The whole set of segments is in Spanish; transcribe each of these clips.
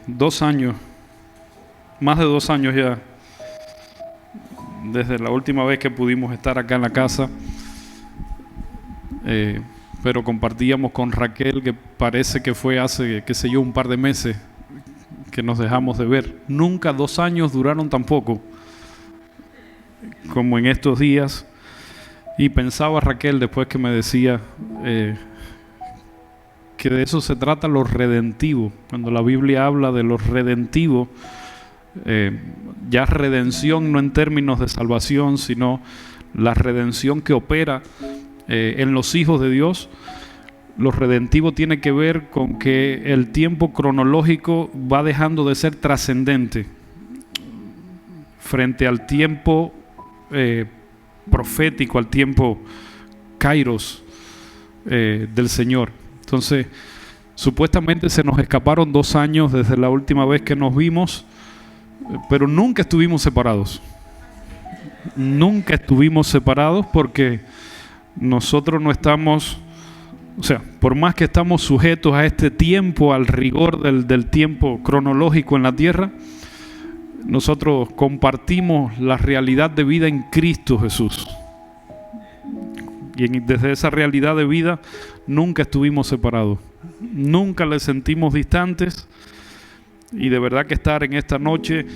2 años, más de 2 años ya, desde la última vez que pudimos estar acá en la casa, pero compartíamos con Raquel que parece que fue hace, qué sé yo, un par de meses que nos dejamos de ver. Nunca 2 años duraron tan poco como en estos días. Y pensaba Raquel después que me decía que de eso se trata lo redentivo. Cuando la Biblia habla de lo redentivo, ya redención no en términos de salvación, sino la redención que opera en los hijos de Dios. Lo redentivo tiene que ver con que el tiempo cronológico va dejando de ser trascendente frente al tiempo profético, al tiempo kairos del Señor. Entonces, supuestamente se nos escaparon 2 años desde la última vez que nos vimos, pero nunca estuvimos separados. Nunca estuvimos separados porque nosotros no estamos, o sea, por más que estamos sujetos a este tiempo, al rigor del tiempo cronológico en la tierra, nosotros compartimos la realidad de vida en Cristo Jesús. Y desde esa realidad de vida nunca estuvimos separados. Nunca le sentimos distantes. Y de verdad que estar en esta noche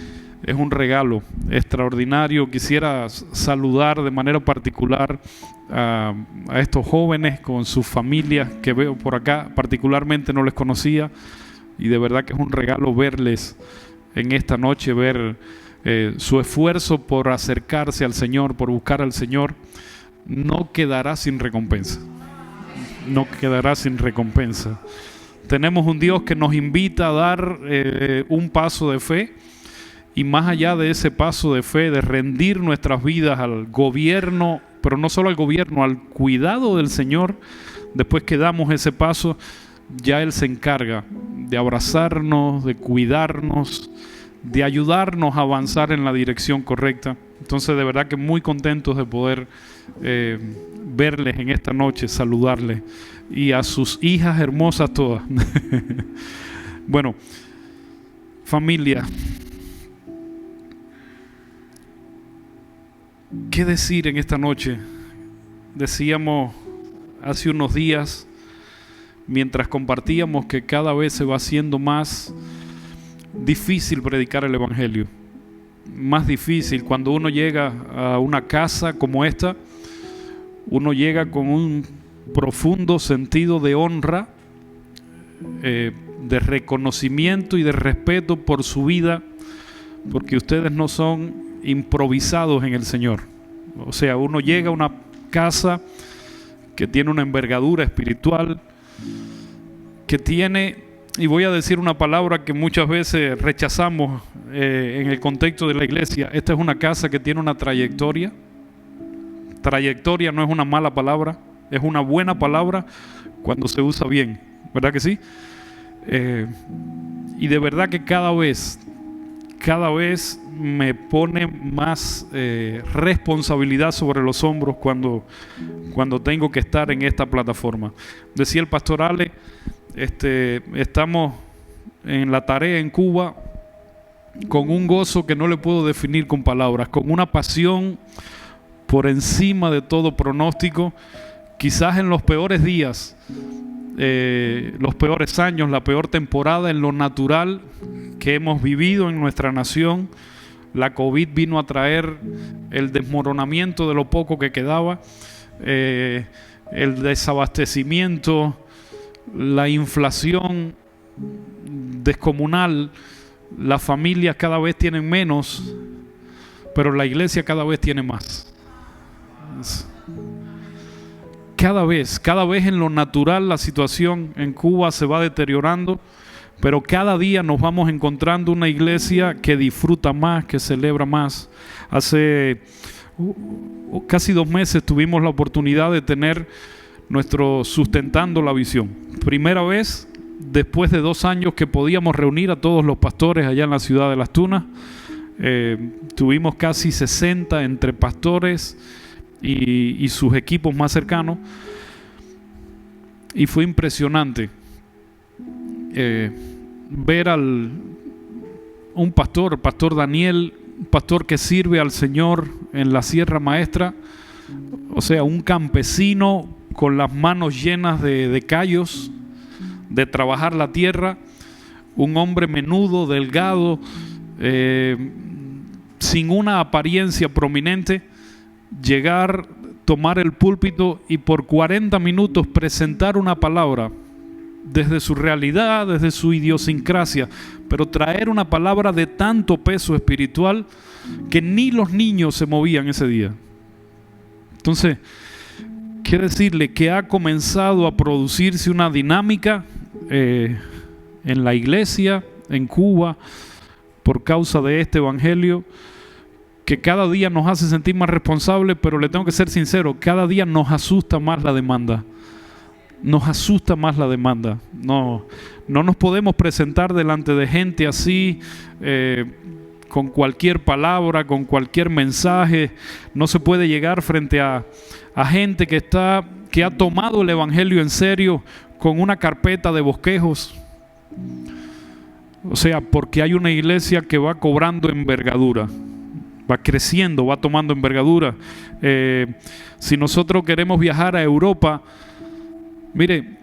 es un regalo extraordinario. Quisiera saludar de manera particular a estos jóvenes con sus familias que veo por acá. Particularmente no les conocía. Y de verdad que es un regalo verles en esta noche, ver su esfuerzo por acercarse al Señor, por buscar al Señor. No quedará sin recompensa. No quedará sin recompensa. Tenemos un Dios que nos invita a dar un paso de fe, y más allá de ese paso de fe, de rendir nuestras vidas al gobierno, pero no solo al gobierno, al cuidado del Señor. Después que damos ese paso, ya Él se encarga de abrazarnos, de cuidarnos, de ayudarnos a avanzar en la dirección correcta. Entonces, de verdad que muy contentos de poder verles en esta noche, saludarles, y a sus hijas hermosas todas. Bueno, familia, ¿qué decir en esta noche? Decíamos hace unos días, mientras compartíamos, que cada vez se va haciendo más difícil predicar el Evangelio. Más difícil. Cuando uno llega a una casa como esta, uno llega con un profundo sentido de honra, de reconocimiento y de respeto por su vida, porque ustedes no son improvisados en el Señor. O sea, uno llega a una casa que tiene una envergadura espiritual, que tiene, y voy a decir una palabra que muchas veces rechazamos en el contexto de la iglesia. Esta es una casa que tiene una trayectoria. Trayectoria no es una mala palabra, es una buena palabra cuando se usa bien, ¿verdad que sí? Y de verdad que cada vez me pone más responsabilidad sobre los hombros cuando tengo que estar en esta plataforma. Decía el pastor Ale, estamos en la tarea en Cuba con un gozo que no le puedo definir con palabras, con una pasión por encima de todo pronóstico. Quizás en los peores días, los peores años, la peor temporada en lo natural que hemos vivido en nuestra nación, la COVID vino a traer el desmoronamiento de lo poco que quedaba, el desabastecimiento, la inflación descomunal. Las familias cada vez tienen menos, pero la iglesia cada vez tiene más. Cada vez en lo natural la situación en Cuba se va deteriorando, pero cada día nos vamos encontrando una iglesia que disfruta más, que celebra más. Hace casi 2 meses tuvimos la oportunidad de tener nuestro Sustentando la Visión. Primera vez después de 2 años que podíamos reunir a todos los pastores allá en la ciudad de Las Tunas. Tuvimos casi 60 entre pastores y sus equipos más cercanos, y fue impresionante ver un pastor, Pastor Daniel, un pastor que sirve al Señor en la Sierra Maestra, o sea, un campesino con las manos llenas de callos, de trabajar la tierra, un hombre menudo, delgado, sin una apariencia prominente, llegar, tomar el púlpito y por 40 minutos presentar una palabra desde su realidad, desde su idiosincrasia, pero traer una palabra de tanto peso espiritual que ni los niños se movían ese día. Entonces, quiero decirle que ha comenzado a producirse una dinámica en la iglesia, en Cuba, por causa de este evangelio, que cada día nos hace sentir más responsables, pero le tengo que ser sincero, cada día nos asusta más la demanda. Nos asusta más la demanda. No nos podemos presentar delante de gente así, con cualquier palabra, con cualquier mensaje. No se puede llegar frente a gente que ha tomado el evangelio en serio con una carpeta de bosquejos. O sea, porque hay una iglesia que va cobrando envergadura, va creciendo, va tomando envergadura. Si nosotros queremos viajar a Europa, mire,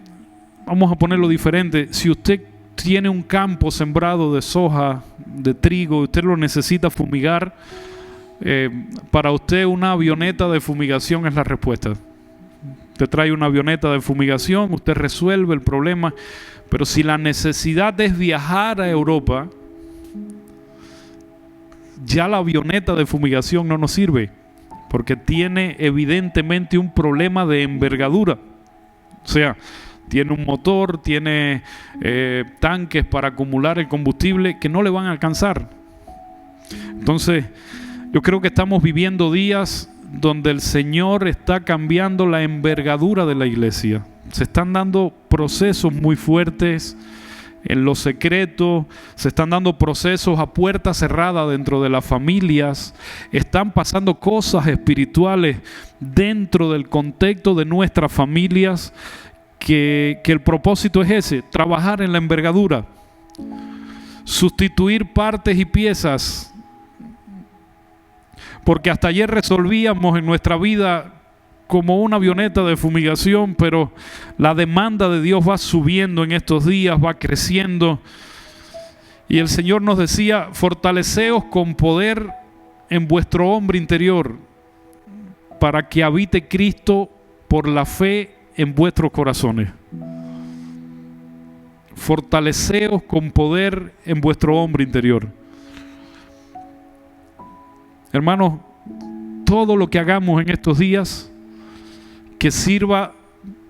vamos a ponerlo diferente. Si usted tiene un campo sembrado de soja, de trigo, usted lo necesita fumigar, para usted una avioneta de fumigación es la respuesta. Usted trae una avioneta de fumigación, usted resuelve el problema. Pero si la necesidad es viajar a Europa, ya la avioneta de fumigación no nos sirve, porque tiene evidentemente un problema de envergadura. O sea, tiene un motor, tiene tanques para acumular el combustible que no le van a alcanzar. Entonces, yo creo que estamos viviendo días donde el Señor está cambiando la envergadura de la iglesia. Se están dando procesos muy fuertes en lo secreto, se están dando procesos a puerta cerrada dentro de las familias, están pasando cosas espirituales dentro del contexto de nuestras familias, que el propósito es ese: trabajar en la envergadura, sustituir partes y piezas, porque hasta ayer resolvíamos en nuestra vida como una avioneta de fumigación, pero la demanda de Dios va subiendo en estos días, va creciendo. Y el Señor nos decía: fortaleceos con poder en vuestro hombre interior, para que habite Cristo por la fe en vuestros corazones. Fortaleceos con poder en vuestro hombre interior. Hermanos, todo lo que hagamos en estos días, que sirva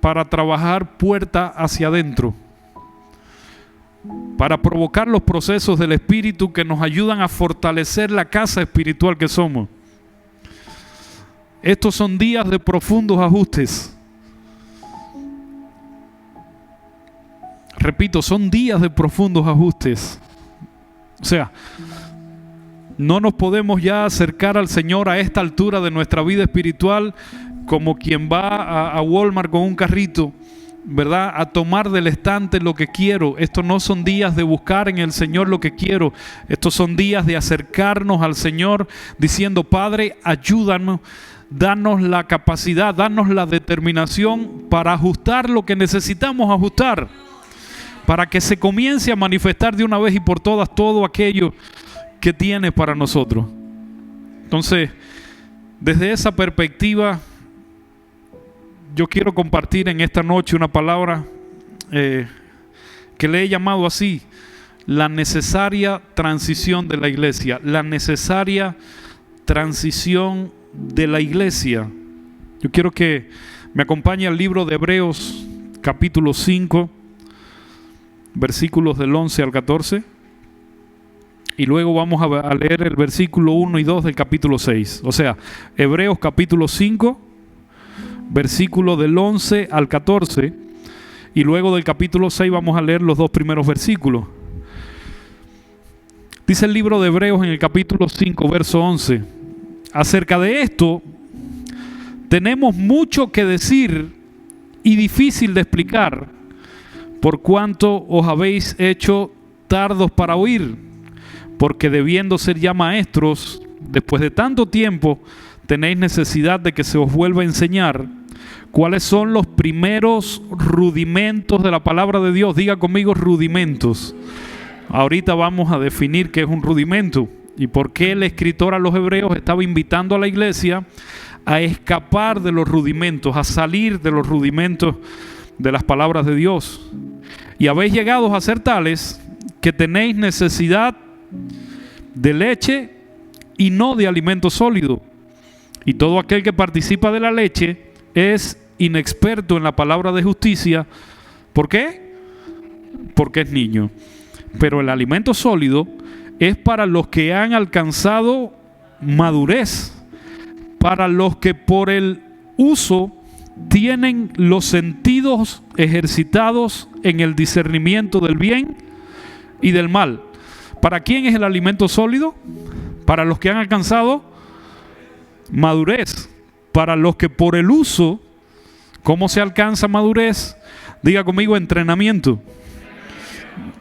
para trabajar puerta hacia adentro, para provocar los procesos del Espíritu que nos ayudan a fortalecer la casa espiritual que somos. Estos son días de profundos ajustes. Repito, son días de profundos ajustes. O sea, no nos podemos ya acercar al Señor a esta altura de nuestra vida espiritual como quien va a Walmart con un carrito, ¿verdad?, a tomar del estante lo que quiero. Estos no son días de buscar en el Señor lo que quiero. Estos son días de acercarnos al Señor diciendo: Padre, ayúdanos, danos la capacidad, danos la determinación para ajustar lo que necesitamos ajustar, para que se comience a manifestar de una vez y por todas todo aquello que tienes para nosotros. Entonces, desde esa perspectiva, yo quiero compartir en esta noche una palabra que le he llamado así: la necesaria transición de la iglesia. La necesaria transición de la iglesia. Yo quiero que me acompañe al libro de Hebreos, capítulo 5, versículos del 11 al 14. Y luego vamos a leer el versículo 1 y 2 del capítulo 6. O sea, Hebreos capítulo 5, versículo del 11 al 14. Y luego del capítulo 6 vamos a leer los dos primeros versículos. Dice el libro de Hebreos en el capítulo 5, verso 11: acerca de esto tenemos mucho que decir y difícil de explicar, por cuanto os habéis hecho tardos para oír, porque debiendo ser ya maestros, después de tanto tiempo, tenéis necesidad de que se os vuelva a enseñar cuáles son los primeros rudimentos de la palabra de Dios. Diga conmigo, rudimentos. Ahorita vamos a definir qué es un rudimento y por qué el escritor a los hebreos estaba invitando a la iglesia a escapar de los rudimentos, a salir de los rudimentos de las palabras de Dios. Y habéis llegado a ser tales que tenéis necesidad de leche y no de alimento sólido. Y todo aquel que participa de la leche es inexperto en la palabra de justicia. ¿Por qué? Porque es niño. Pero el alimento sólido es para los que han alcanzado madurez, para los que por el uso tienen los sentidos ejercitados en el discernimiento del bien y del mal. ¿Para quién es el alimento sólido? Para los que han alcanzado madurez, para los que por el uso, ¿cómo se alcanza madurez? Diga conmigo, entrenamiento.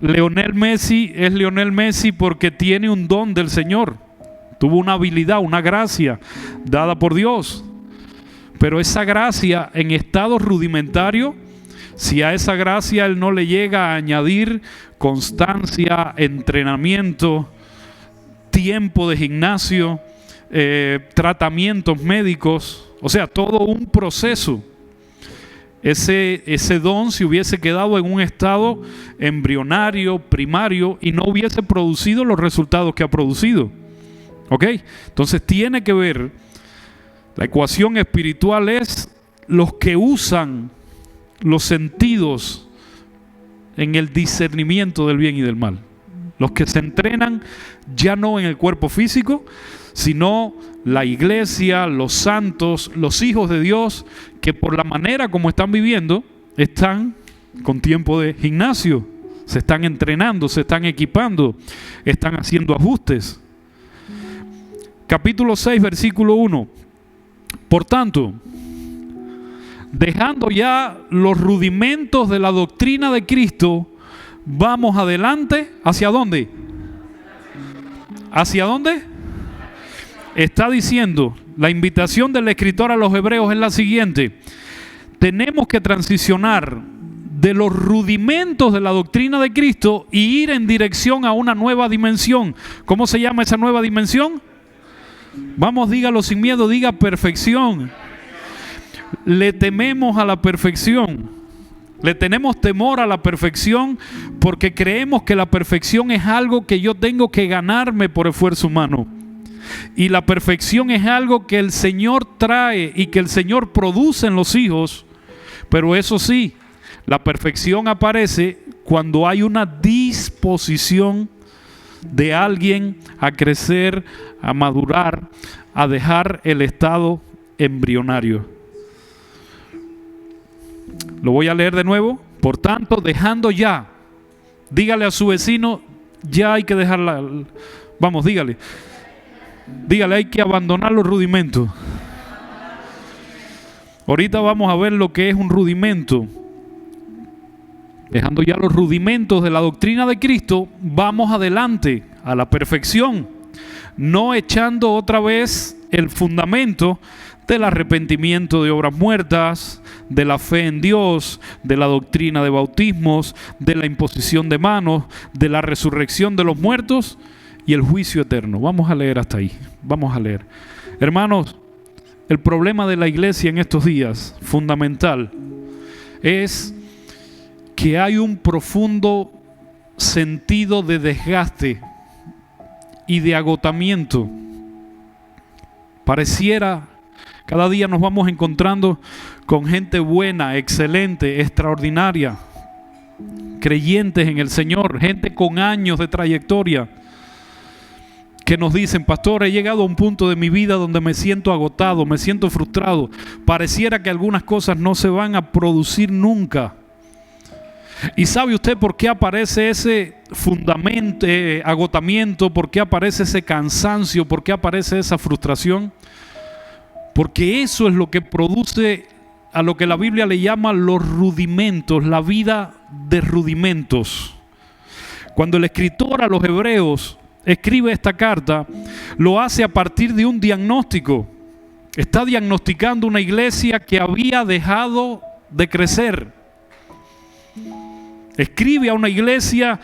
Lionel Messi es Lionel Messi porque tiene un don del Señor, tuvo una habilidad, una gracia dada por Dios, pero esa gracia en estado rudimentario, si a esa gracia él no le llega a añadir constancia, entrenamiento, tiempo de gimnasio, tratamientos médicos, o sea, todo un proceso, ese don se hubiese quedado en un estado embrionario, primario, y no hubiese producido los resultados que ha producido. ¿Ok? Entonces tiene que ver, la ecuación espiritual es los que usan los sentidos en el discernimiento del bien y del mal. Los que se entrenan ya no en el cuerpo físico, sino la iglesia, los santos, los hijos de Dios, que por la manera como están viviendo, están con tiempo de gimnasio, se están entrenando, se están equipando, están haciendo ajustes. Capítulo 6, versículo 1. Por tanto, dejando ya los rudimentos de la doctrina de Cristo, vamos adelante. ¿Hacia dónde? ¿Hacia dónde? Está diciendo, la invitación del escritor a los hebreos es la siguiente: tenemos que transicionar de los rudimentos de la doctrina de Cristo y ir en dirección a una nueva dimensión. ¿Cómo se llama esa nueva dimensión? Vamos, dígalo sin miedo, diga perfección. Le tememos a la perfección. Le tenemos temor a la perfección porque creemos que la perfección es algo que yo tengo que ganarme por esfuerzo humano. Y la perfección es algo que el Señor trae y que el Señor produce en los hijos. Pero eso sí, la perfección aparece cuando hay una disposición de alguien a crecer, a madurar, a dejar el estado embrionario. Lo voy a leer de nuevo. Por tanto, dejando ya, dígale a su vecino, ya hay que dejarla. Vamos, dígale, hay que abandonar los rudimentos. Ahorita vamos a ver lo que es un rudimento. Dejando ya los rudimentos de la doctrina de Cristo, vamos adelante a la perfección, no echando otra vez el fundamento del arrepentimiento de obras muertas, de la fe en Dios, de la doctrina de bautismos, de la imposición de manos, de la resurrección de los muertos y el juicio eterno. Vamos a leer hasta ahí, vamos a leer. Hermanos, el problema de la iglesia en estos días, fundamental, es que hay un profundo sentido de desgaste y de agotamiento. Pareciera, cada día nos vamos encontrando con gente buena, excelente, extraordinaria, creyentes en el Señor, gente con años de trayectoria, que nos dicen: pastor, he llegado a un punto de mi vida donde me siento agotado, me siento frustrado, pareciera que algunas cosas no se van a producir nunca. ¿Y sabe usted por qué aparece ese fundamento, agotamiento? ¿Por qué aparece ese cansancio? ¿Por qué aparece esa frustración? Porque eso es lo que produce a lo que la Biblia le llama los rudimentos, la vida de rudimentos. Cuando el escritor a los hebreos escribe esta carta, lo hace a partir de un diagnóstico. Está diagnosticando una iglesia que había dejado de crecer. Escribe a una iglesia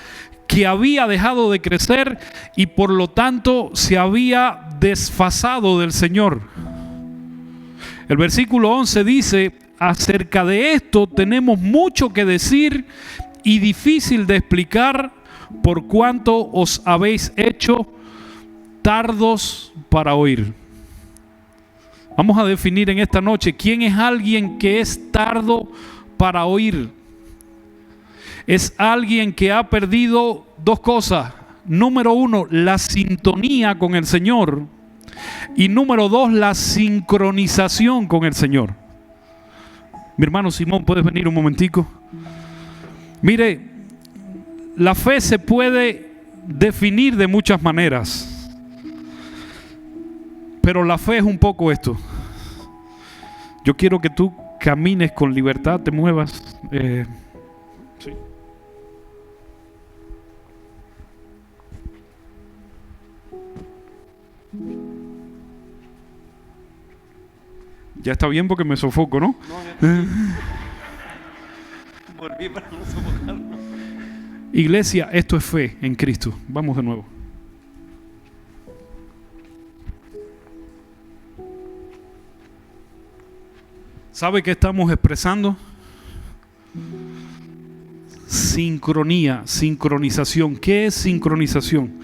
que había dejado de crecer y por lo tanto se había desfasado del Señor. El versículo 11 dice: acerca de esto tenemos mucho que decir y difícil de explicar, por cuanto os habéis hecho tardos para oír. Vamos a definir en esta noche quién es alguien que es tardo para oír. Es alguien que ha perdido dos cosas. Número uno, la sintonía con el Señor. Y número dos, la sincronización con el Señor. Mi hermano Simón, ¿puedes venir un momentico? Mire, la fe se puede definir de muchas maneras, pero la fe es un poco esto. Yo quiero que tú camines con libertad, te muevas. Sí. Ya está bien porque me sofoco, ¿no? Volví para no sofocarlo. Iglesia, esto es fe en Cristo. Vamos de nuevo. ¿Sabe qué estamos expresando? Sincronía, sincronización. ¿Qué es sincronización?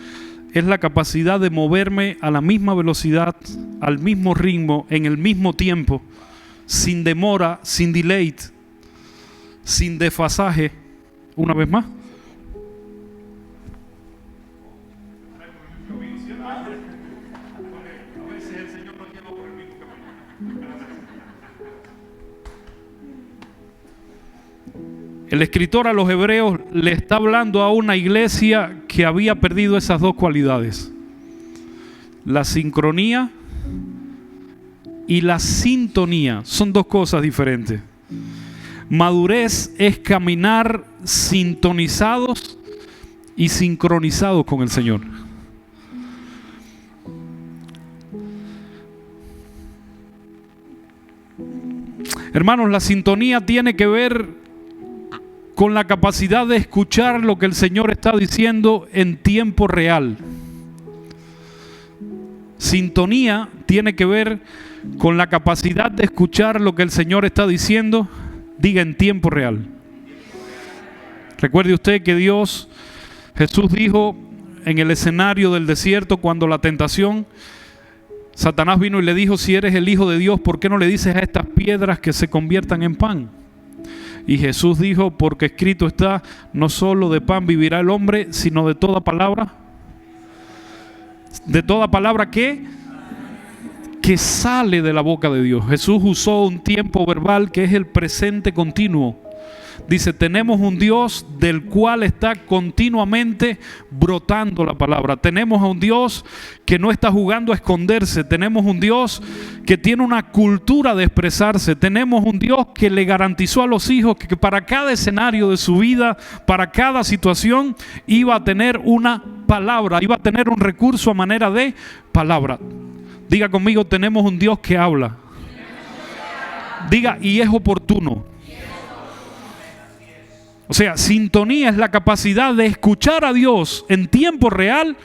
Es la capacidad de moverme a la misma velocidad, al mismo ritmo, en el mismo tiempo, sin demora, sin delay, sin desfasaje. Una vez más. El escritor a los hebreos le está hablando a una iglesia que había perdido esas dos cualidades: la sincronía y la sintonía. Son dos cosas diferentes. Madurez es caminar sintonizados y sincronizados con el Señor. Hermanos, la sintonía tiene que ver con la capacidad de escuchar lo que el Señor está diciendo en tiempo real. Sintonía tiene que ver con la capacidad de escuchar lo que el Señor está diciendo, diga, en tiempo real. Recuerde usted que Jesús dijo en el escenario del desierto, cuando la tentación, Satanás vino y le dijo: si eres el Hijo de Dios, ¿por qué no le dices a estas piedras que se conviertan en pan? Y Jesús dijo: porque escrito está, no solo de pan vivirá el hombre, sino de toda palabra. ¿De toda palabra qué? Que sale de la boca de Dios. Jesús usó un tiempo verbal que es el presente continuo. Dice: tenemos un Dios del cual está continuamente brotando la palabra. Tenemos a un Dios que no está jugando a esconderse. Tenemos un Dios que tiene una cultura de expresarse. Tenemos un Dios que le garantizó a los hijos que para cada escenario de su vida, para cada situación, iba a tener una palabra, iba a tener un recurso a manera de palabra. Diga conmigo: tenemos un Dios que habla. Diga: y es oportuno. O sea, sintonía es la capacidad de escuchar a Dios en tiempo real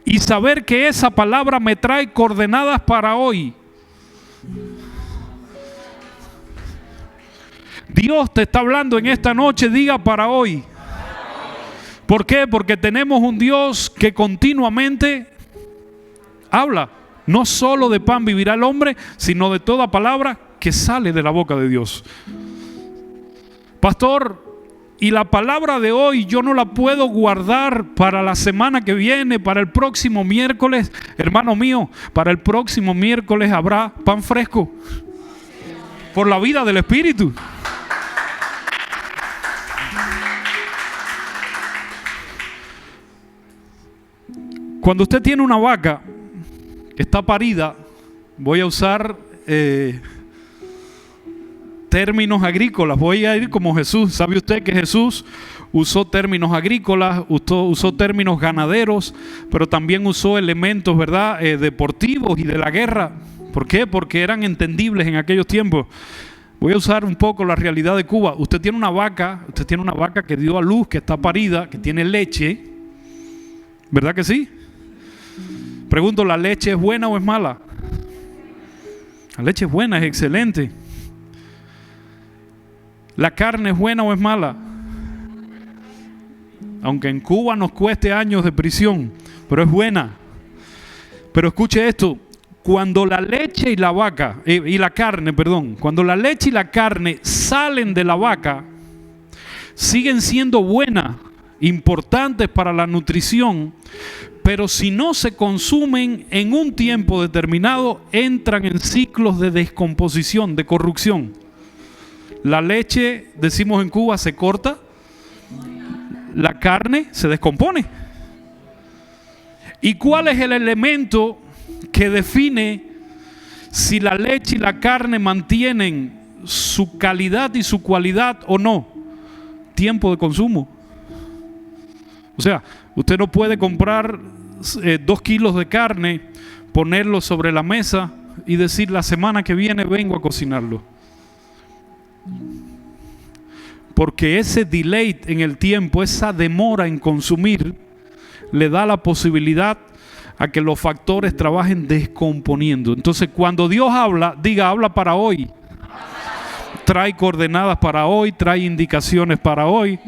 y saber que esa palabra me trae coordenadas para hoy. Dios te está hablando en esta noche, diga: para hoy. ¿Por qué? Porque tenemos un Dios que continuamente habla. No solo de pan vivirá el hombre, sino de toda palabra que sale de la boca de Dios. Pastor, y la palabra de hoy yo no la puedo guardar para la semana que viene, para el próximo miércoles. Hermano mío, para el próximo miércoles habrá pan fresco. Por la vida del Espíritu. Cuando usted tiene una vaca que está parida, voy a usar términos agrícolas. Voy a ir como Jesús. ¿Sabe usted que Jesús usó términos agrícolas, usó términos ganaderos, pero también usó elementos, ¿verdad?, deportivos y de la guerra? ¿Por qué? Porque eran entendibles en aquellos tiempos. Voy a usar un poco la realidad de Cuba. Usted tiene una vaca que dio a luz, que está parida, que tiene leche, ¿verdad que sí? Pregunto, ¿la leche es buena o es mala? La leche es buena, es excelente. ¿La carne es buena o es mala? Aunque en Cuba nos cueste años de prisión, pero es buena. Pero escuche esto, cuando la leche y la vaca, cuando la leche y la carne salen de la vaca, siguen siendo buenas, importantes para la nutrición, pero si no se consumen en un tiempo determinado, entran en ciclos de descomposición, de corrupción. La leche, decimos en Cuba, se corta, la carne se descompone. ¿Y cuál es el elemento que define si la leche y la carne mantienen su calidad y su cualidad o no? Tiempo de consumo. O sea, usted no puede comprar 2 kilos de carne, ponerlo sobre la mesa y decir la semana que viene vengo a cocinarlo. Porque ese delay en el tiempo, esa demora en consumir, le da la posibilidad a que los factores trabajen descomponiendo. Entonces, cuando Dios habla, diga, habla para hoy. Trae coordenadas para hoy, trae indicaciones para hoy.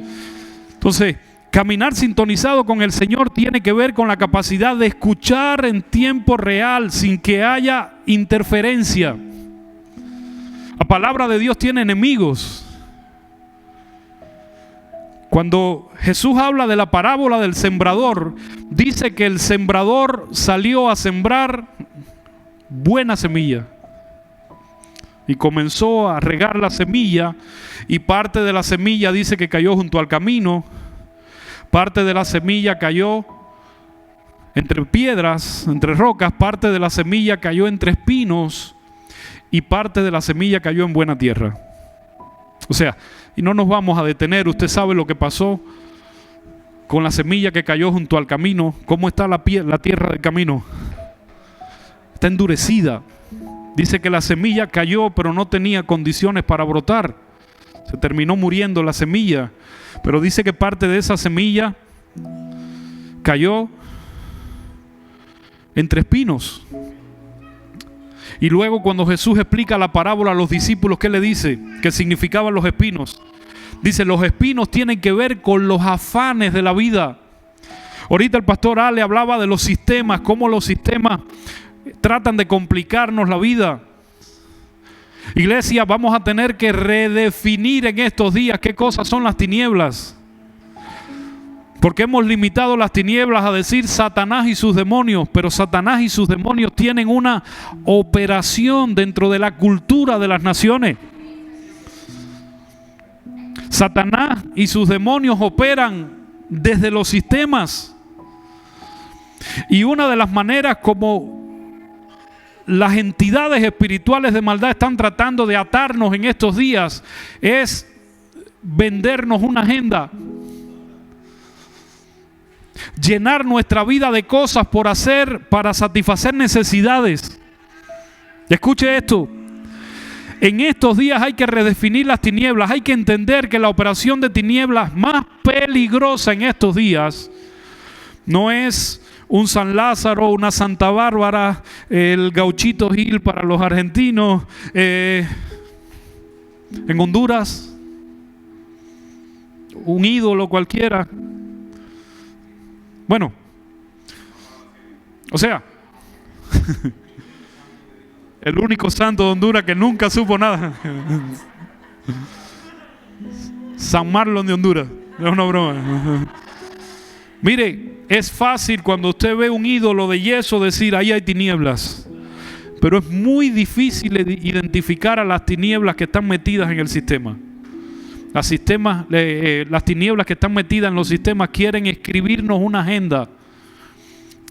Entonces, caminar sintonizado con el Señor tiene que ver con la capacidad de escuchar en tiempo real, sin que haya interferencia. La palabra de Dios tiene enemigos. Cuando Jesús habla de la parábola del sembrador, dice que el sembrador salió a sembrar buena semilla y comenzó a regar la semilla, y parte de la semilla dice que cayó junto al camino, parte de la semilla cayó entre piedras, entre rocas, parte de la semilla cayó entre espinos y parte de la semilla cayó en buena tierra. O sea, y no nos vamos a detener, usted sabe lo que pasó con la semilla que cayó junto al camino. ¿Cómo está la tierra del camino? Está endurecida. Dice que la semilla cayó, pero no tenía condiciones para brotar. Se terminó muriendo la semilla. Pero dice que parte de esa semilla cayó entre espinos. Y luego, cuando Jesús explica la parábola a los discípulos, ¿qué le dice? ¿Qué significaban los espinos? Dice, los espinos tienen que ver con los afanes de la vida. Ahorita el pastor Ale hablaba de los sistemas, cómo los sistemas tratan de complicarnos la vida. Iglesia, vamos a tener que redefinir en estos días qué cosas son las tinieblas. Porque hemos limitado las tinieblas a decir Satanás y sus demonios, pero Satanás y sus demonios tienen una operación dentro de la cultura de las naciones. Satanás y sus demonios operan desde los sistemas. Y una de las maneras como las entidades espirituales de maldad están tratando de atarnos en estos días es vendernos una agenda. Llenar nuestra vida de cosas por hacer para satisfacer necesidades. Escuche esto. En estos días hay que redefinir las tinieblas. Hay que entender que la operación de tinieblas más peligrosa en estos días no es un San Lázaro, una Santa Bárbara, el Gauchito Gil para los argentinos, en Honduras, un ídolo cualquiera. Bueno, o sea, el único santo de Honduras que nunca supo nada. San Marlon de Honduras. Es una broma. Mire, es fácil cuando usted ve un ídolo de yeso decir, ahí hay tinieblas. Pero es muy difícil identificar a las tinieblas que están metidas en el sistema. Las tinieblas que están metidas en los sistemas quieren escribirnos una agenda.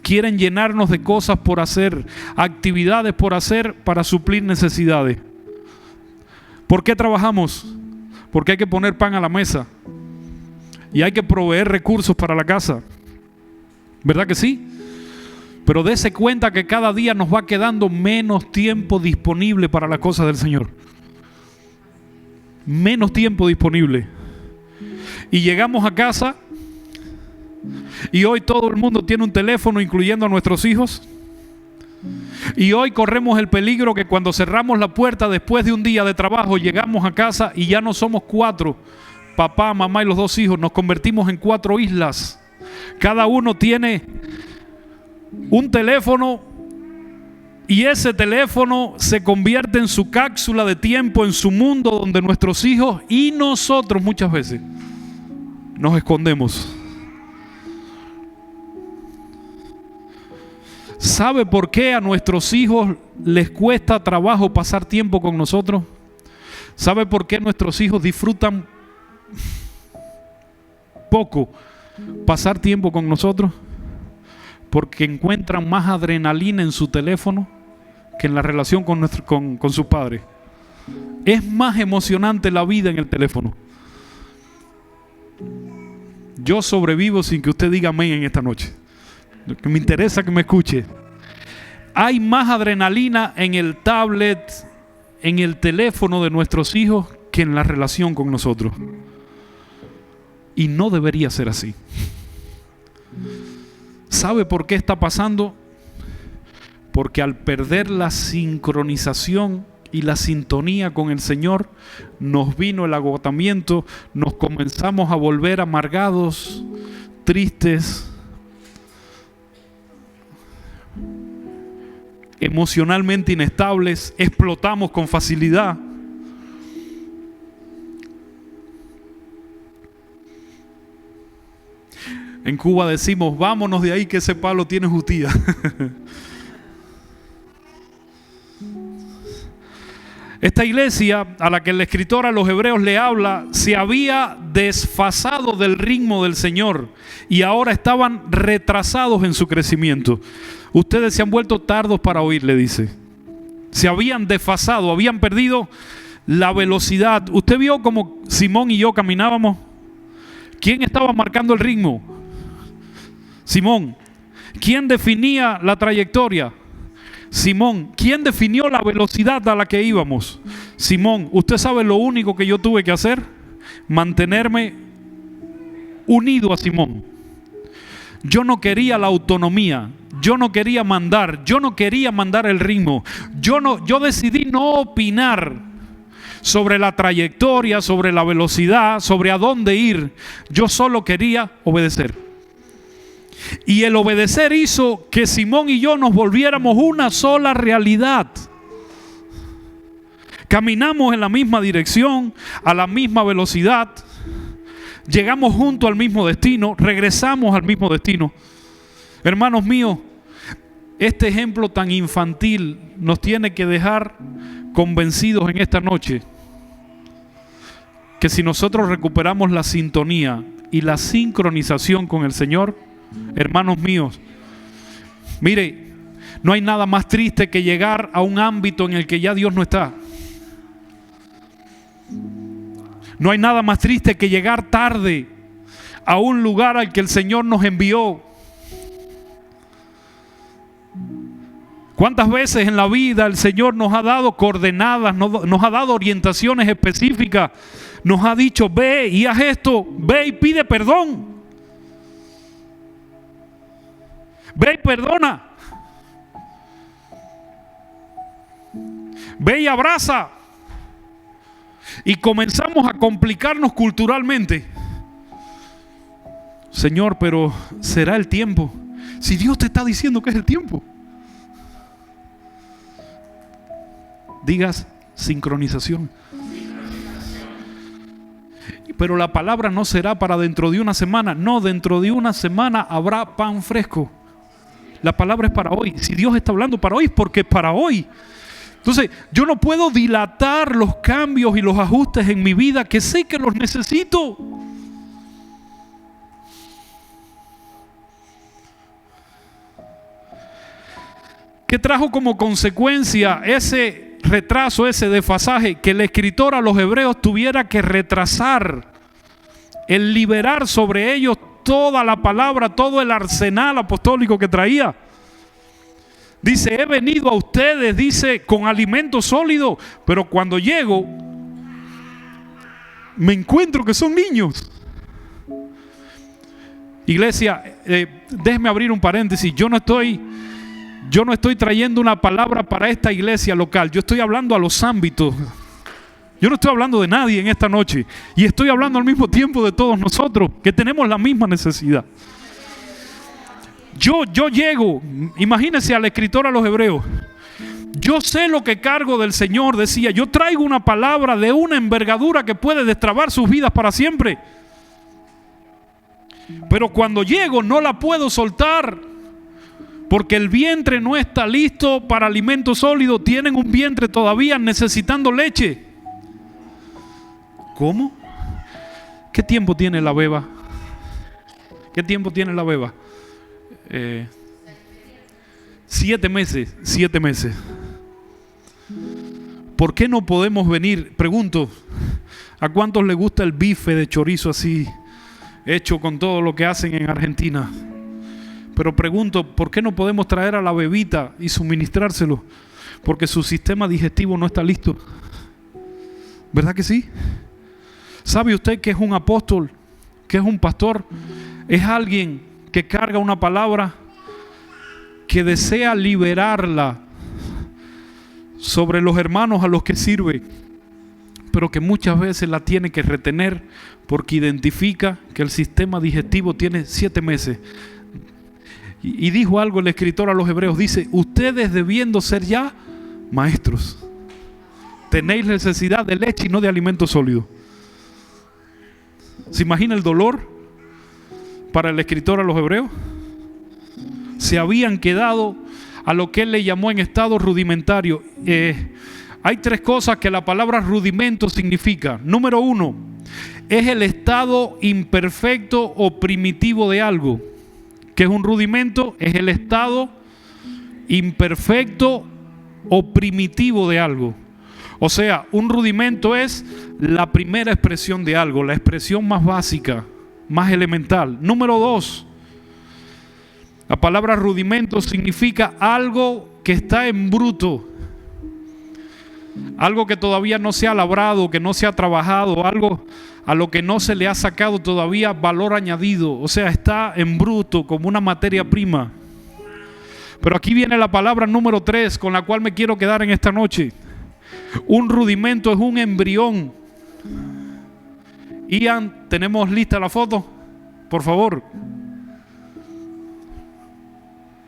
Quieren llenarnos de cosas por hacer, actividades por hacer para suplir necesidades. ¿Por qué trabajamos? Porque hay que poner pan a la mesa y hay que proveer recursos para la casa. ¿Verdad que sí? Pero dése cuenta que cada día nos va quedando menos tiempo disponible para las cosas del Señor. Menos tiempo disponible. Y llegamos a casa y hoy todo el mundo tiene un teléfono, incluyendo a nuestros hijos. Y hoy corremos el peligro que cuando cerramos la puerta después de un día de trabajo, llegamos a casa y ya no somos 4, papá, mamá y los 2 hijos, nos convertimos en 4 islas. Cada uno tiene un teléfono y ese teléfono se convierte en su cápsula de tiempo, en su mundo donde nuestros hijos y nosotros muchas veces nos escondemos. ¿Sabe por qué a nuestros hijos les cuesta trabajo pasar tiempo con nosotros? ¿Sabe por qué nuestros hijos disfrutan poco pasar tiempo con nosotros? Porque encuentran más adrenalina en su teléfono que en la relación con sus padres. Es más emocionante la vida en el teléfono. Yo sobrevivo sin que usted diga amén en esta noche. Me interesa que me escuche. Hay más adrenalina en el tablet, en el teléfono de nuestros hijos que en la relación con nosotros. Y no debería ser así. ¿Sabe por qué está pasando? Porque al perder la sincronización y la sintonía con el Señor, nos vino el agotamiento, nos comenzamos a volver amargados, tristes, emocionalmente inestables, explotamos con facilidad. En Cuba decimos, vámonos de ahí que ese palo tiene jutía. Esta iglesia a la que el escritor a los hebreos le habla, se había desfasado del ritmo del Señor y ahora estaban retrasados en su crecimiento. Ustedes se han vuelto tardos para oír, le dice. Se habían desfasado, habían perdido la velocidad. ¿Usted vio cómo Simón y yo caminábamos? ¿Quién estaba marcando el ritmo? Simón. ¿Quién definía la trayectoria? Simón. ¿Quién definió la velocidad a la que íbamos? Simón. ¿Usted sabe lo único que yo tuve que hacer? Mantenerme unido a Simón. Yo no quería la autonomía, yo no quería mandar, yo no quería mandar el ritmo. Yo decidí no opinar sobre la trayectoria, sobre la velocidad, sobre a dónde ir. Yo solo quería obedecer. Y el obedecer hizo que Simón y yo nos volviéramos una sola realidad. Caminamos en la misma dirección, a la misma velocidad. Llegamos juntos al mismo destino, regresamos al mismo destino. Hermanos míos, este ejemplo tan infantil nos tiene que dejar convencidos en esta noche que si nosotros recuperamos la sintonía y la sincronización con el Señor, hermanos míos, mire, no hay nada más triste que llegar a un ámbito en el que ya Dios no está. No hay nada más triste que llegar tarde a un lugar al que el Señor nos envió. ¿Cuántas veces en la vida el Señor nos ha dado coordenadas, nos ha dado orientaciones específicas? Nos ha dicho, ve y haz esto, ve y pide perdón. Ve y perdona. Ve y abraza. Y comenzamos a complicarnos culturalmente. Señor, pero ¿será el tiempo? Si Dios te está diciendo que es el tiempo. Digas sincronización. Pero la palabra no será para dentro de una semana. No, dentro de una semana habrá pan fresco. La palabra es para hoy. Si Dios está hablando para hoy, es porque es para hoy. Entonces, yo no puedo dilatar los cambios y los ajustes en mi vida que sé que los necesito. ¿Qué trajo como consecuencia ese retraso, ese desfasaje, que el escritor a los hebreos tuviera que retrasar el liberar sobre ellos toda la palabra, todo el arsenal apostólico que traía. Dice, he venido a ustedes, dice, con alimento sólido, pero cuando llego, me encuentro que son niños. Iglesia, déjeme abrir un paréntesis. Yo no estoy trayendo una palabra para esta iglesia local. Yo estoy hablando a los ámbitos. Yo no estoy hablando de nadie en esta noche. Y estoy hablando al mismo tiempo de todos nosotros, que tenemos la misma necesidad. Yo llego, imagínense al escritor a los hebreos. Yo sé lo que cargo del Señor, decía. Yo traigo una palabra de una envergadura que puede destrabar sus vidas para siempre. Pero cuando llego no la puedo soltar, porque el vientre no está listo para alimento sólido. Tienen un vientre todavía necesitando leche. ¿Cómo? ¿Qué tiempo tiene la beba? ¿Qué tiempo tiene la beba? 7 meses. 7 meses. ¿Por qué no podemos venir? Pregunto, ¿a cuántos les gusta el bife de chorizo así, hecho con todo lo que hacen en Argentina? Pero pregunto, ¿por qué no podemos traer a la bebita y suministrárselo? Porque su sistema digestivo no está listo. ¿Verdad que sí? ¿Sabe usted que es un apóstol, que es un pastor? Es alguien que carga una palabra que desea liberarla sobre los hermanos a los que sirve, pero que muchas veces la tiene que retener porque identifica que el sistema digestivo tiene 7 meses. Y dijo algo el escritor a los hebreos, dice, ustedes debiendo ser ya maestros, tenéis necesidad de leche y no de alimento sólido. ¿Se imagina el dolor para el escritor a los hebreos? Se habían quedado a lo que él le llamó en estado rudimentario. Hay 3 cosas que la palabra rudimento significa. Número 1, es el estado imperfecto o primitivo de algo. ¿Qué es un rudimento? Es el estado imperfecto o primitivo de algo. O sea, un rudimento es la primera expresión de algo, la expresión más básica, más elemental. Número 2, la palabra rudimento significa algo que está en bruto, algo que todavía no se ha labrado, que no se ha trabajado, algo a lo que no se le ha sacado todavía valor añadido. O sea, está en bruto, como una materia prima. Pero aquí viene la palabra número 3 con la cual me quiero quedar en esta noche. Un rudimento es un embrión. Ian, ¿tenemos lista la foto? Por favor.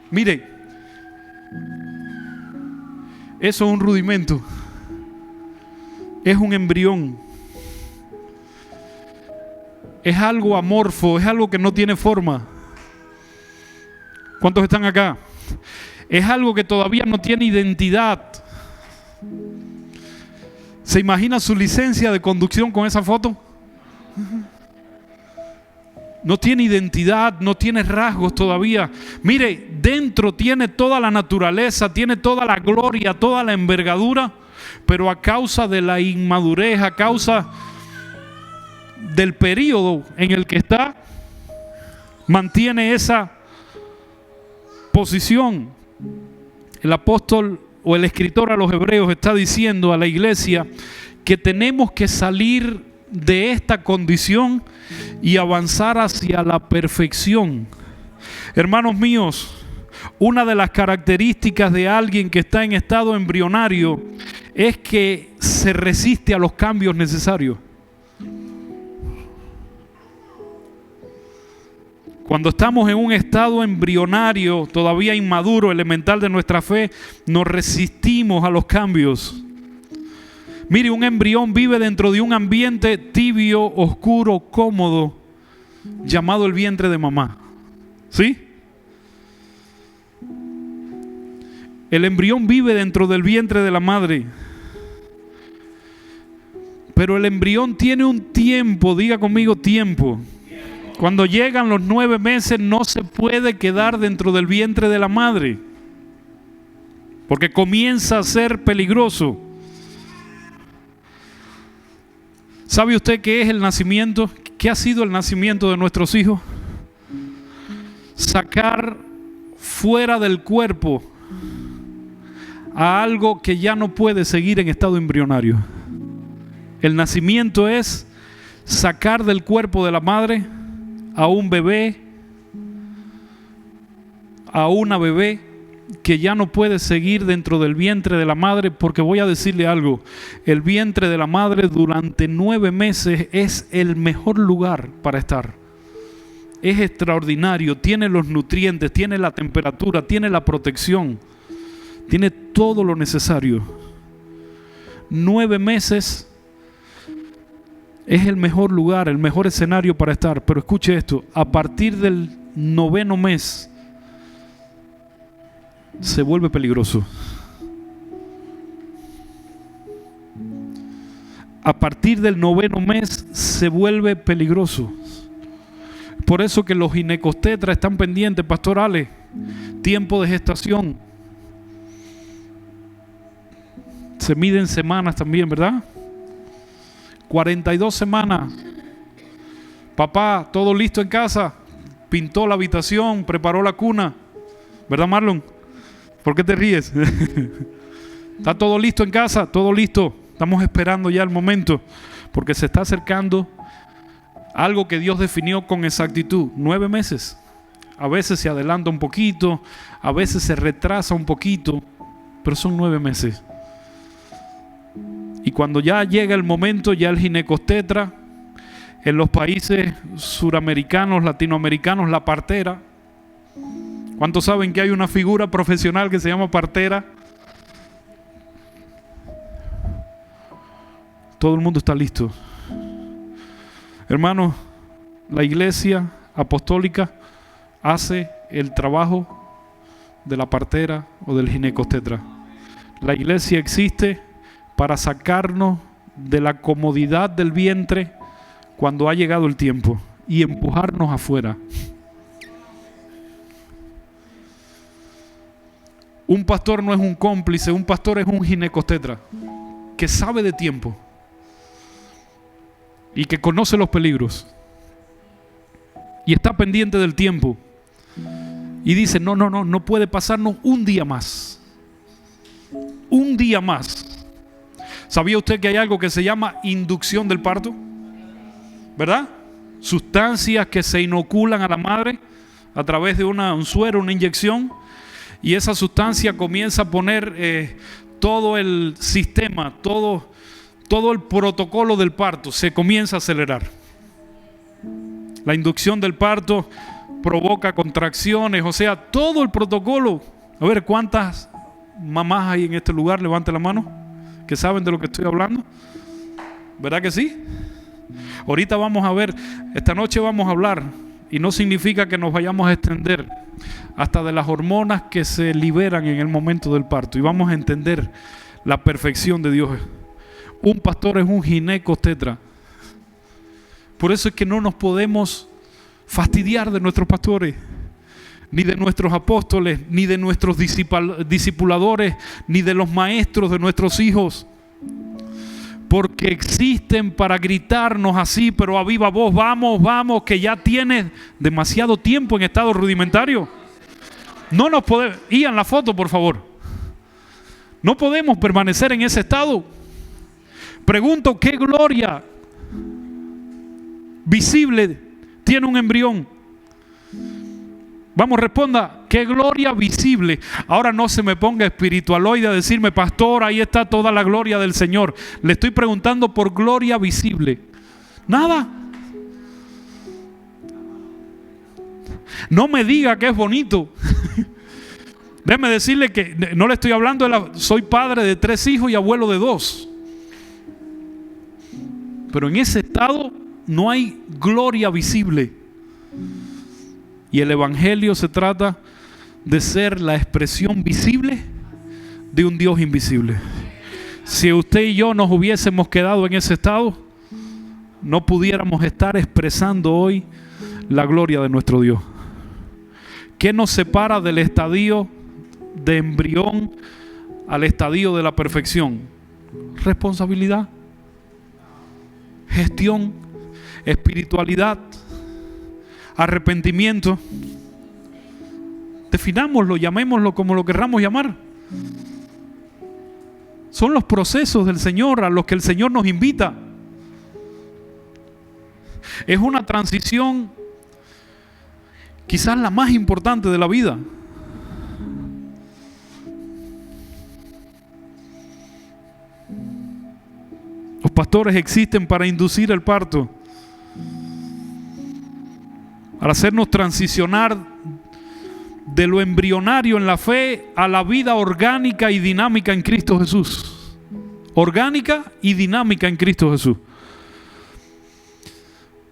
Mire, eso es un rudimento. Es un embrión. Es algo amorfo, es algo que no tiene forma. ¿Cuántos están acá? Es algo que todavía no tiene identidad. ¿Se imagina su licencia de conducción con esa foto? No tiene identidad, no tiene rasgos todavía. Mire, dentro tiene toda la naturaleza, tiene toda la gloria, toda la envergadura, pero a causa de la inmadurez, a causa del periodo en el que está, mantiene esa posición. El apóstol o el escritor a los hebreos está diciendo a la iglesia que tenemos que salir de esta condición y avanzar hacia la perfección. Hermanos míos, una de las características de alguien que está en estado embrionario es que se resiste a los cambios necesarios. Cuando estamos en un estado embrionario, todavía inmaduro, elemental de nuestra fe, nos resistimos a los cambios. Mire, un embrión vive dentro de un ambiente tibio, oscuro, cómodo, llamado el vientre de mamá. ¿Sí? El embrión vive dentro del vientre de la madre. Pero el embrión tiene un tiempo, diga conmigo tiempo. Cuando llegan los 9 meses no se puede quedar dentro del vientre de la madre, porque comienza a ser peligroso. ¿Sabe usted qué es el nacimiento? ¿Qué ha sido el nacimiento de nuestros hijos? Sacar fuera del cuerpo a algo que ya no puede seguir en estado embrionario. El nacimiento es sacar del cuerpo de la madre a un bebé, a una bebé que ya no puede seguir dentro del vientre de la madre, porque voy a decirle algo, el vientre de la madre durante 9 meses es el mejor lugar para estar. Es extraordinario, tiene los nutrientes, tiene la temperatura, tiene la protección, tiene todo lo necesario. 9 meses es el mejor lugar, el mejor escenario para estar. Pero escuche esto, a partir del 9º mes se vuelve peligroso. A partir del 9º mes se vuelve peligroso. Por eso que los ginecostetras están pendientes, Pastor Ale, tiempo de gestación. Se miden semanas también, ¿verdad? 42 semanas. Papá, todo listo en casa. Pintó la habitación, preparó la cuna. ¿Verdad, Marlon? ¿Por qué te ríes? ¿Está todo listo en casa? Todo listo. Estamos esperando ya el momento, porque se está acercando algo que Dios definió con exactitud. 9 meses. A veces se adelanta un poquito, a veces se retrasa un poquito, pero son 9 meses. Y cuando ya llega el momento, ya el ginecostetra, en los países suramericanos, latinoamericanos, la partera. ¿Cuántos saben que hay una figura profesional que se llama partera? Todo el mundo está listo. Hermanos, la iglesia apostólica hace el trabajo de la partera o del ginecostetra. La iglesia existe para sacarnos de la comodidad del vientre cuando ha llegado el tiempo y empujarnos afuera. Un pastor no es un cómplice, un pastor es un ginecostetra que sabe de tiempo y que conoce los peligros y está pendiente del tiempo y dice: no puede pasarnos un día más. Un día más. ¿Sabía usted que hay algo que se llama inducción del parto? ¿Verdad? Sustancias que se inoculan a la madre a través de un suero, una inyección. Y esa sustancia comienza a poner todo el sistema, todo el protocolo del parto se comienza a acelerar. La inducción del parto provoca contracciones, o sea, todo el protocolo. A ver, ¿cuántas mamás hay en este lugar? Levante la mano, que saben de lo que estoy hablando. ¿Verdad que sí? Ahorita vamos a ver, esta noche vamos a hablar, y no significa que nos vayamos a extender hasta de las hormonas que se liberan en el momento del parto, y vamos a entender la perfección de Dios. Un pastor es un ginecostetra. Por eso es que no nos podemos fastidiar de nuestros pastores, ni de nuestros apóstoles, ni de nuestros discipuladores, ni de los maestros de nuestros hijos, porque existen para gritarnos así, pero a viva voz: vamos, vamos, que ya tienes demasiado tiempo en estado rudimentario. No nos podemos... Ian, la foto, por favor. No podemos permanecer en ese estado. Pregunto, ¿qué gloria visible tiene un embrión? Vamos, responda, ¿qué gloria visible? Ahora no se me ponga espiritualoide a decirme: pastor, ahí está toda la gloria del Señor. Le estoy preguntando por gloria visible. Nada. No me diga que es bonito. Déjeme decirle que no le estoy hablando soy padre de 3 hijos y abuelo de 2. Pero en ese estado no hay gloria visible. Y el evangelio se trata de ser la expresión visible de un Dios invisible. Si usted y yo nos hubiésemos quedado en ese estado, no pudiéramos estar expresando hoy la gloria de nuestro Dios. ¿Qué nos separa del estadio de embrión al estadio de la perfección? Responsabilidad. gestión, espiritualidad, arrepentimiento. Definámoslo, llamémoslo como lo querramos llamar. Son los procesos del Señor a los que el Señor nos invita. Es una transición quizás la más importante de la vida. Los pastores existen para inducir el parto, para hacernos transicionar de lo embrionario en la fe a la vida orgánica y dinámica en Cristo Jesús. Orgánica y dinámica en Cristo Jesús.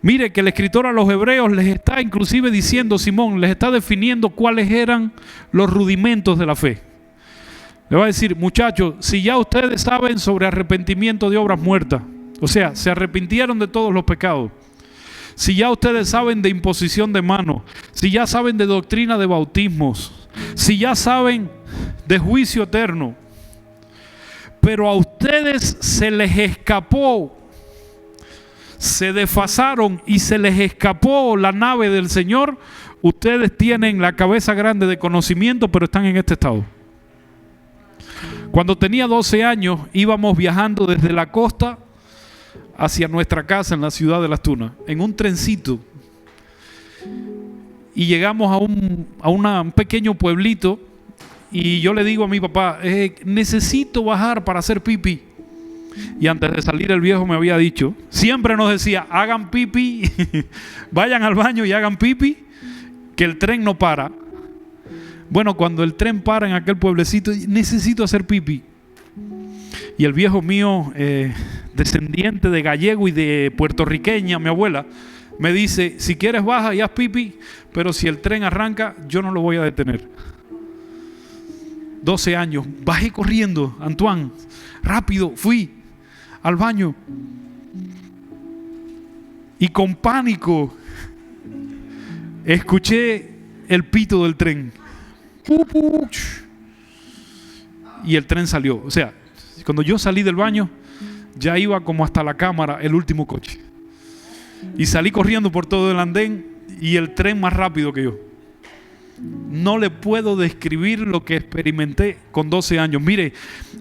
Mire que el escritor a los hebreos les está inclusive diciendo, Simón, les está definiendo cuáles eran los rudimentos de la fe. Le va a decir, muchachos, si ya ustedes saben sobre arrepentimiento de obras muertas, o sea, se arrepintieron de todos los pecados. Si ya ustedes saben de imposición de manos, si ya saben de doctrina de bautismos, si ya saben de juicio eterno, pero a ustedes se les escapó, se desfasaron y se les escapó la nave del Señor, ustedes tienen la cabeza grande de conocimiento, pero están en este estado. Cuando tenía 12 años íbamos viajando desde la costa hacia nuestra casa en la ciudad de Las Tunas, en un trencito, y llegamos a un pequeño pueblito, y yo le digo a mi papá, necesito bajar para hacer pipí. Y antes de salir el viejo me había dicho, siempre nos decía, hagan pipí, vayan al baño y hagan pipí, que el tren no para. Bueno, cuando el tren para en aquel pueblecito, necesito hacer pipí. Y el viejo mío, descendiente de gallego y de puertorriqueña, mi abuela, me dice, si quieres baja y haz pipí, pero si el tren arranca, yo no lo voy a detener. 12 años, bajé corriendo, Antoine, rápido, fui al baño. Y con pánico, escuché el pito del tren. Y el tren salió. O sea, cuando yo salí del baño, ya iba como hasta la cámara el último coche. Y salí corriendo por todo el andén y el tren más rápido que yo. No le puedo describir lo que experimenté con 12 años. Mire,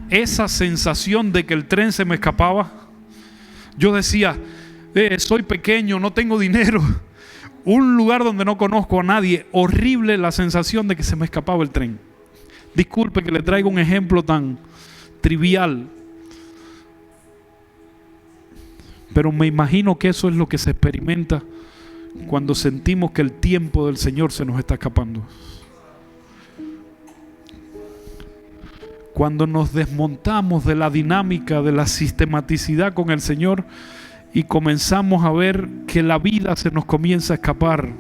esa sensación de que el tren se me escapaba. Yo decía, soy pequeño, no tengo dinero. Un lugar donde no conozco a nadie. Horrible la sensación de que se me escapaba el tren. Disculpe que le traiga un ejemplo tan trivial, pero me imagino que eso es lo que se experimenta cuando sentimos que el tiempo del Señor se nos está escapando. Cuando nos desmontamos de la dinámica, de la sistematicidad con el Señor y comenzamos a ver que la vida se nos comienza a escapar.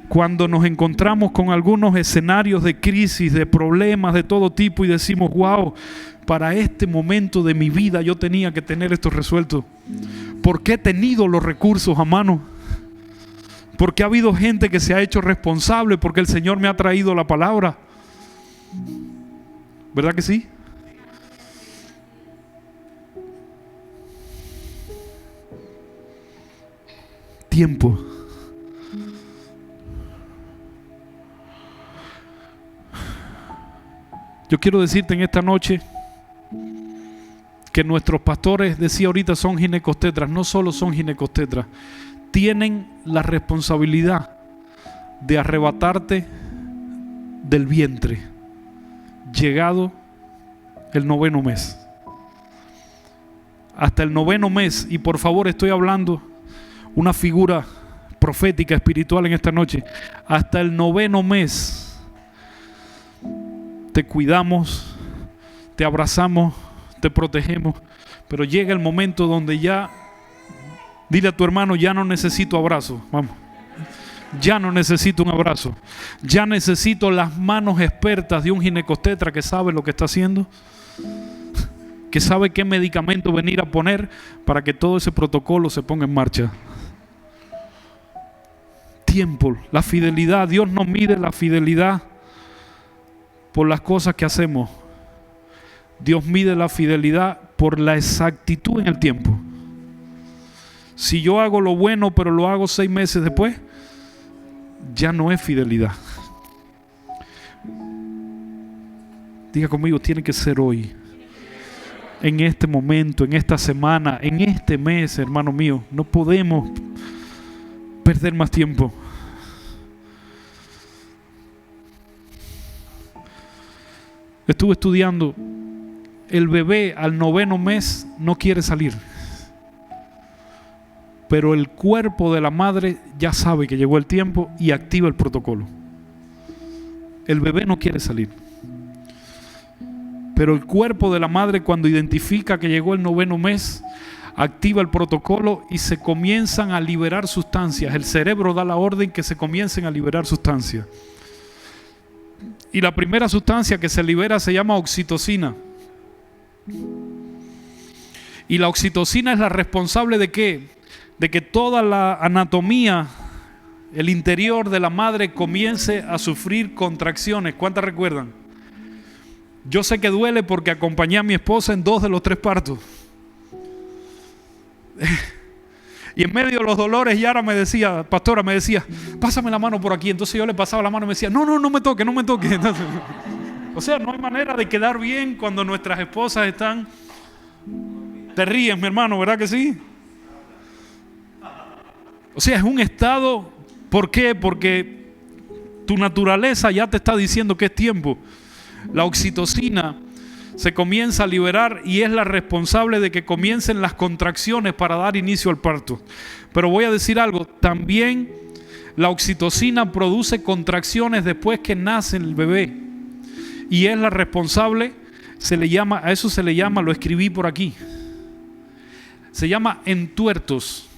Cuando nos encontramos con algunos escenarios de crisis, de problemas de todo tipo y decimos, wow, para este momento de mi vida yo tenía que tener esto resuelto. Porque he tenido los recursos a mano. Porque ha habido gente que se ha hecho responsable, porque el Señor me ha traído la palabra. ¿Verdad que sí? Tiempo. Yo quiero decirte en esta noche que nuestros pastores, decía ahorita, son ginecostetras. No solo son ginecostetras, tienen la responsabilidad de arrebatarte del vientre llegado el 9º mes. Hasta el 9º mes, y por favor estoy hablando una figura profética, espiritual en esta noche. Hasta el 9º mes te cuidamos, te abrazamos, te protegemos, pero llega el momento donde ya, dile a tu hermano, ya no necesito abrazo, vamos, ya no necesito un abrazo, ya necesito las manos expertas de un ginecostetra que sabe lo que está haciendo, que sabe qué medicamento venir a poner para que todo ese protocolo se ponga en marcha. Tiempo, la fidelidad. Dios no mide la fidelidad por las cosas que hacemos. Dios mide la fidelidad por la exactitud en el tiempo. Si yo hago lo bueno pero lo hago 6 meses después, ya no es fidelidad. Diga conmigo, tiene que ser hoy, en este momento, en esta semana, en este mes, hermano mío. No podemos perder más tiempo. Estuve estudiando. El bebé al 9º mes no quiere salir, pero el cuerpo de la madre ya sabe que llegó el tiempo y activa el protocolo. El bebé no quiere salir, pero el cuerpo de la madre, cuando identifica que llegó el 9º mes, activa el protocolo y se comienzan a liberar sustancias. El cerebro da la orden que se comiencen a liberar sustancias. Y la primera sustancia que se libera se llama oxitocina. Y la oxitocina es la responsable ¿de qué? De que toda la anatomía, el interior de la madre comience a sufrir contracciones. ¿Cuántas recuerdan? Yo sé que duele porque acompañé a mi esposa en 2 de los 3 partos. Y en medio de los dolores Yara me decía, pastora, me decía, pásame la mano por aquí. Entonces yo le pasaba la mano y me decía, no me toque, no me toque. Entonces, o sea, no hay manera de quedar bien cuando nuestras esposas están... Te ríes, mi hermano, ¿verdad que sí? O sea, es un estado... ¿Por qué? Porque tu naturaleza ya te está diciendo que es tiempo. La oxitocina se comienza a liberar y es la responsable de que comiencen las contracciones para dar inicio al parto. Pero voy a decir algo, también la oxitocina produce contracciones después que nace el bebé y es la responsable, a eso se le llama, lo escribí por aquí, se llama entuertos.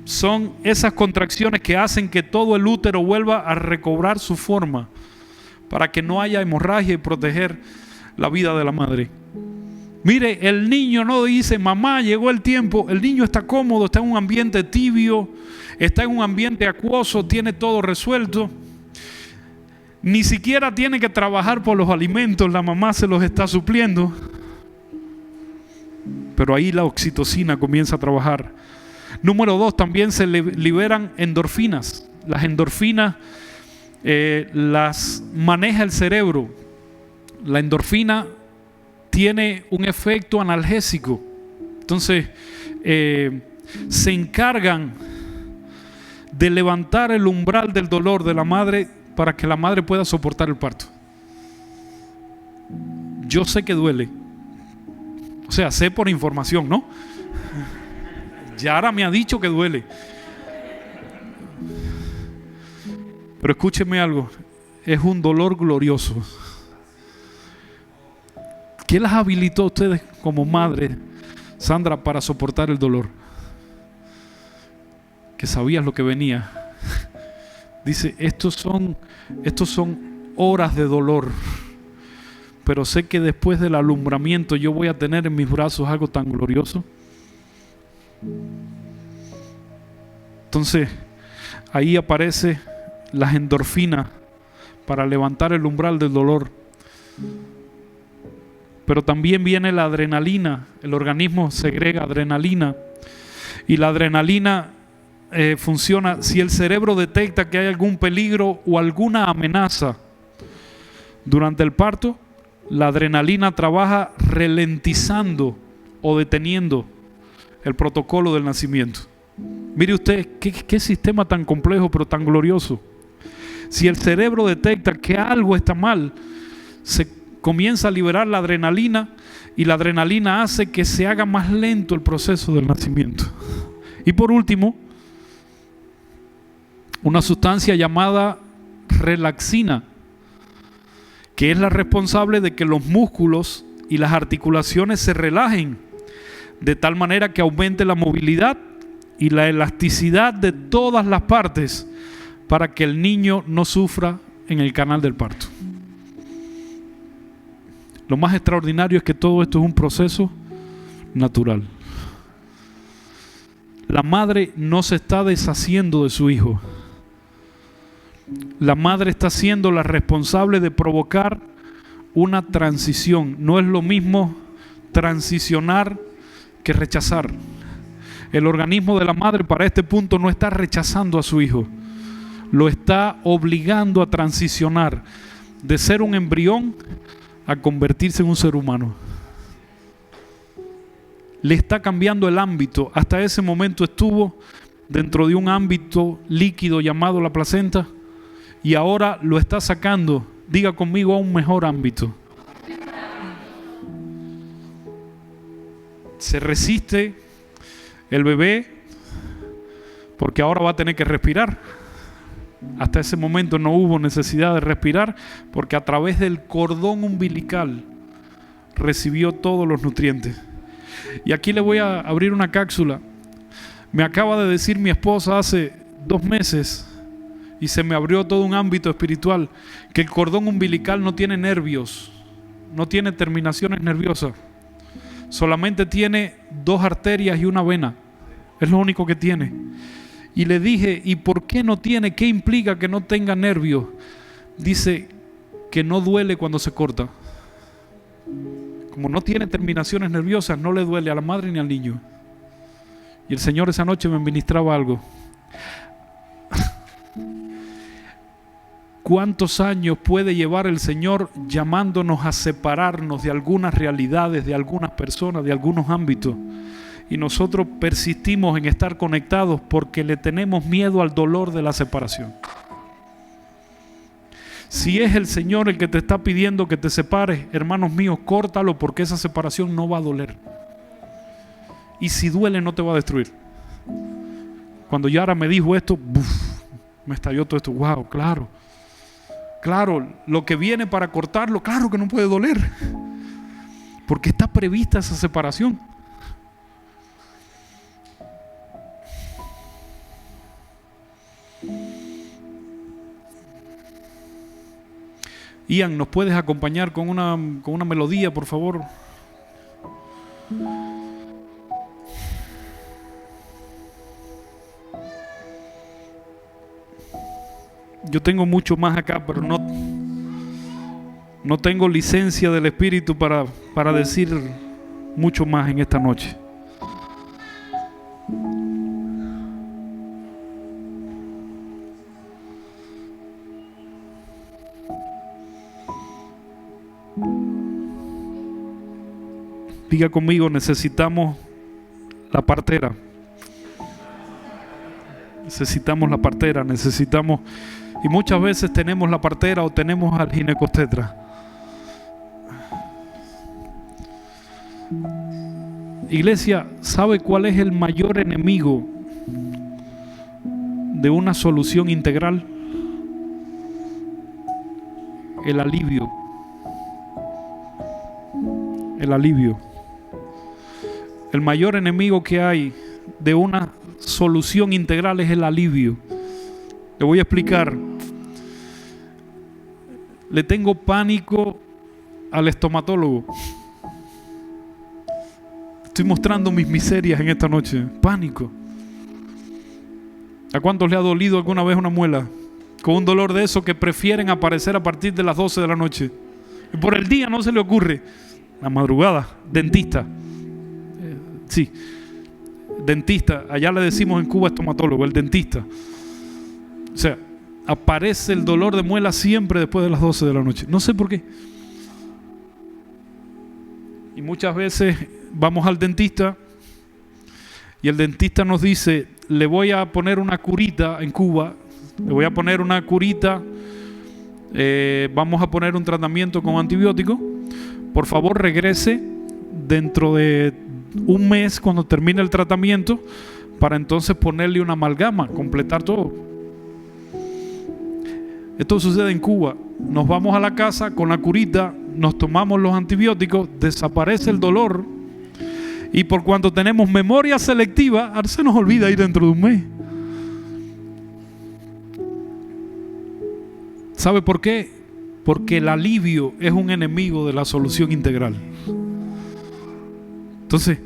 Son esas contracciones que hacen que todo el útero vuelva a recobrar su forma para que no haya hemorragia y proteger la vida de la madre. Mire, el niño no dice, mamá, llegó el tiempo. El niño está cómodo, está en un ambiente tibio, está en un ambiente acuoso, tiene todo resuelto. Ni siquiera tiene que trabajar por los alimentos, la mamá se los está supliendo. Pero ahí la oxitocina comienza a trabajar. Número 2, también se liberan endorfinas. Las endorfinas las maneja el cerebro. La endorfina tiene un efecto analgésico. Entonces se encargan de levantar el umbral del dolor de la madre para que la madre pueda soportar el parto. Yo sé que duele. O sea, sé por información, ¿no? Yara me ha dicho que duele. Pero escúcheme algo, es un dolor glorioso. ¿Qué las habilitó a ustedes como madre, Sandra, para soportar el dolor? Que sabías lo que venía. Dice, estos son horas de dolor, pero sé que después del alumbramiento yo voy a tener en mis brazos algo tan glorioso. Entonces, ahí aparece las endorfinas para levantar el umbral del dolor. Pero también viene la adrenalina. El organismo segrega adrenalina y la adrenalina funciona si el cerebro detecta que hay algún peligro o alguna amenaza durante el parto. La adrenalina trabaja ralentizando o deteniendo el protocolo del nacimiento. Mire usted qué sistema tan complejo pero tan glorioso. Si el cerebro detecta que algo está mal, se comienza a liberar la adrenalina y la adrenalina hace que se haga más lento el proceso del nacimiento. Y por último, una sustancia llamada relaxina, que es la responsable de que los músculos y las articulaciones se relajen de tal manera que aumente la movilidad y la elasticidad de todas las partes para que el niño no sufra en el canal del parto. Lo más extraordinario es que todo esto es un proceso natural. La madre no se está deshaciendo de su hijo. La madre está siendo la responsable de provocar una transición. No es lo mismo transicionar que rechazar. El organismo de la madre para este punto no está rechazando a su hijo, lo está obligando a transicionar de ser un embrión a convertirse en un ser humano. Le está cambiando el ámbito. Hasta ese momento estuvo dentro de un ámbito líquido llamado la placenta, y ahora lo está sacando, diga conmigo, a un mejor ámbito. Se resiste el bebé porque ahora va a tener que respirar. Hasta ese momento no hubo necesidad de respirar porque a través del cordón umbilical recibió todos los nutrientes. Y aquí le voy a abrir una cápsula. Me acaba de decir mi esposa hace 2 meses, y se me abrió todo un ámbito espiritual, que el cordón umbilical no tiene nervios, no tiene terminaciones nerviosas, solamente tiene 2 arterias y una vena. Es lo único que tiene. Y le dije, ¿y por qué no tiene? ¿Qué implica que no tenga nervios? Dice que no duele cuando se corta. Como no tiene terminaciones nerviosas, no le duele a la madre ni al niño. Y el Señor esa noche me ministraba algo. ¿Cuántos años puede llevar el Señor llamándonos a separarnos de algunas realidades, de algunas personas, de algunos ámbitos? Y nosotros persistimos en estar conectados porque le tenemos miedo al dolor de la separación. Si es el Señor el que te está pidiendo que te separes, hermanos míos, córtalo, porque esa separación no va a doler. Y si duele, no te va a destruir. Cuando Yara me dijo esto, me estalló todo esto. Wow, claro. Claro, lo que viene para cortarlo, claro que no puede doler. Porque está prevista esa separación. Ian, ¿nos puedes acompañar con una melodía, por favor? Yo tengo mucho más acá, pero no tengo licencia del Espíritu para decir mucho más en esta noche. Diga conmigo, necesitamos la partera. Necesitamos la partera, necesitamos... Y muchas veces tenemos la partera o tenemos al ginecostetra. Iglesia, ¿sabe cuál es el mayor enemigo de una solución integral? El alivio. El alivio. El mayor enemigo que hay de una solución integral es el alivio. Le voy a explicar. Le tengo pánico al estomatólogo. Estoy mostrando mis miserias en esta noche. Pánico. ¿A cuántos le ha dolido alguna vez una muela? Con un dolor de eso que prefieren aparecer a partir de las 12 de la noche. Y por el día no se le ocurre. La madrugada, dentista. Sí, dentista. Allá le decimos en Cuba estomatólogo, el dentista. O sea, aparece el dolor de muela siempre después de las 12 de la noche. No sé por qué. Y muchas veces vamos al dentista y el dentista nos dice, le voy a poner una curita en Cuba, le voy a poner una curita, vamos a poner un tratamiento con antibiótico. Por favor, regrese dentro de un mes cuando termine el tratamiento para entonces ponerle una amalgama, completar todo. Esto sucede en Cuba. Nos vamos a la casa con la curita, nos tomamos los antibióticos, desaparece el dolor y por cuanto tenemos memoria selectiva, se nos olvida ir dentro de un mes. ¿Sabe por qué? Porque el alivio es un enemigo de la solución integral. Entonces,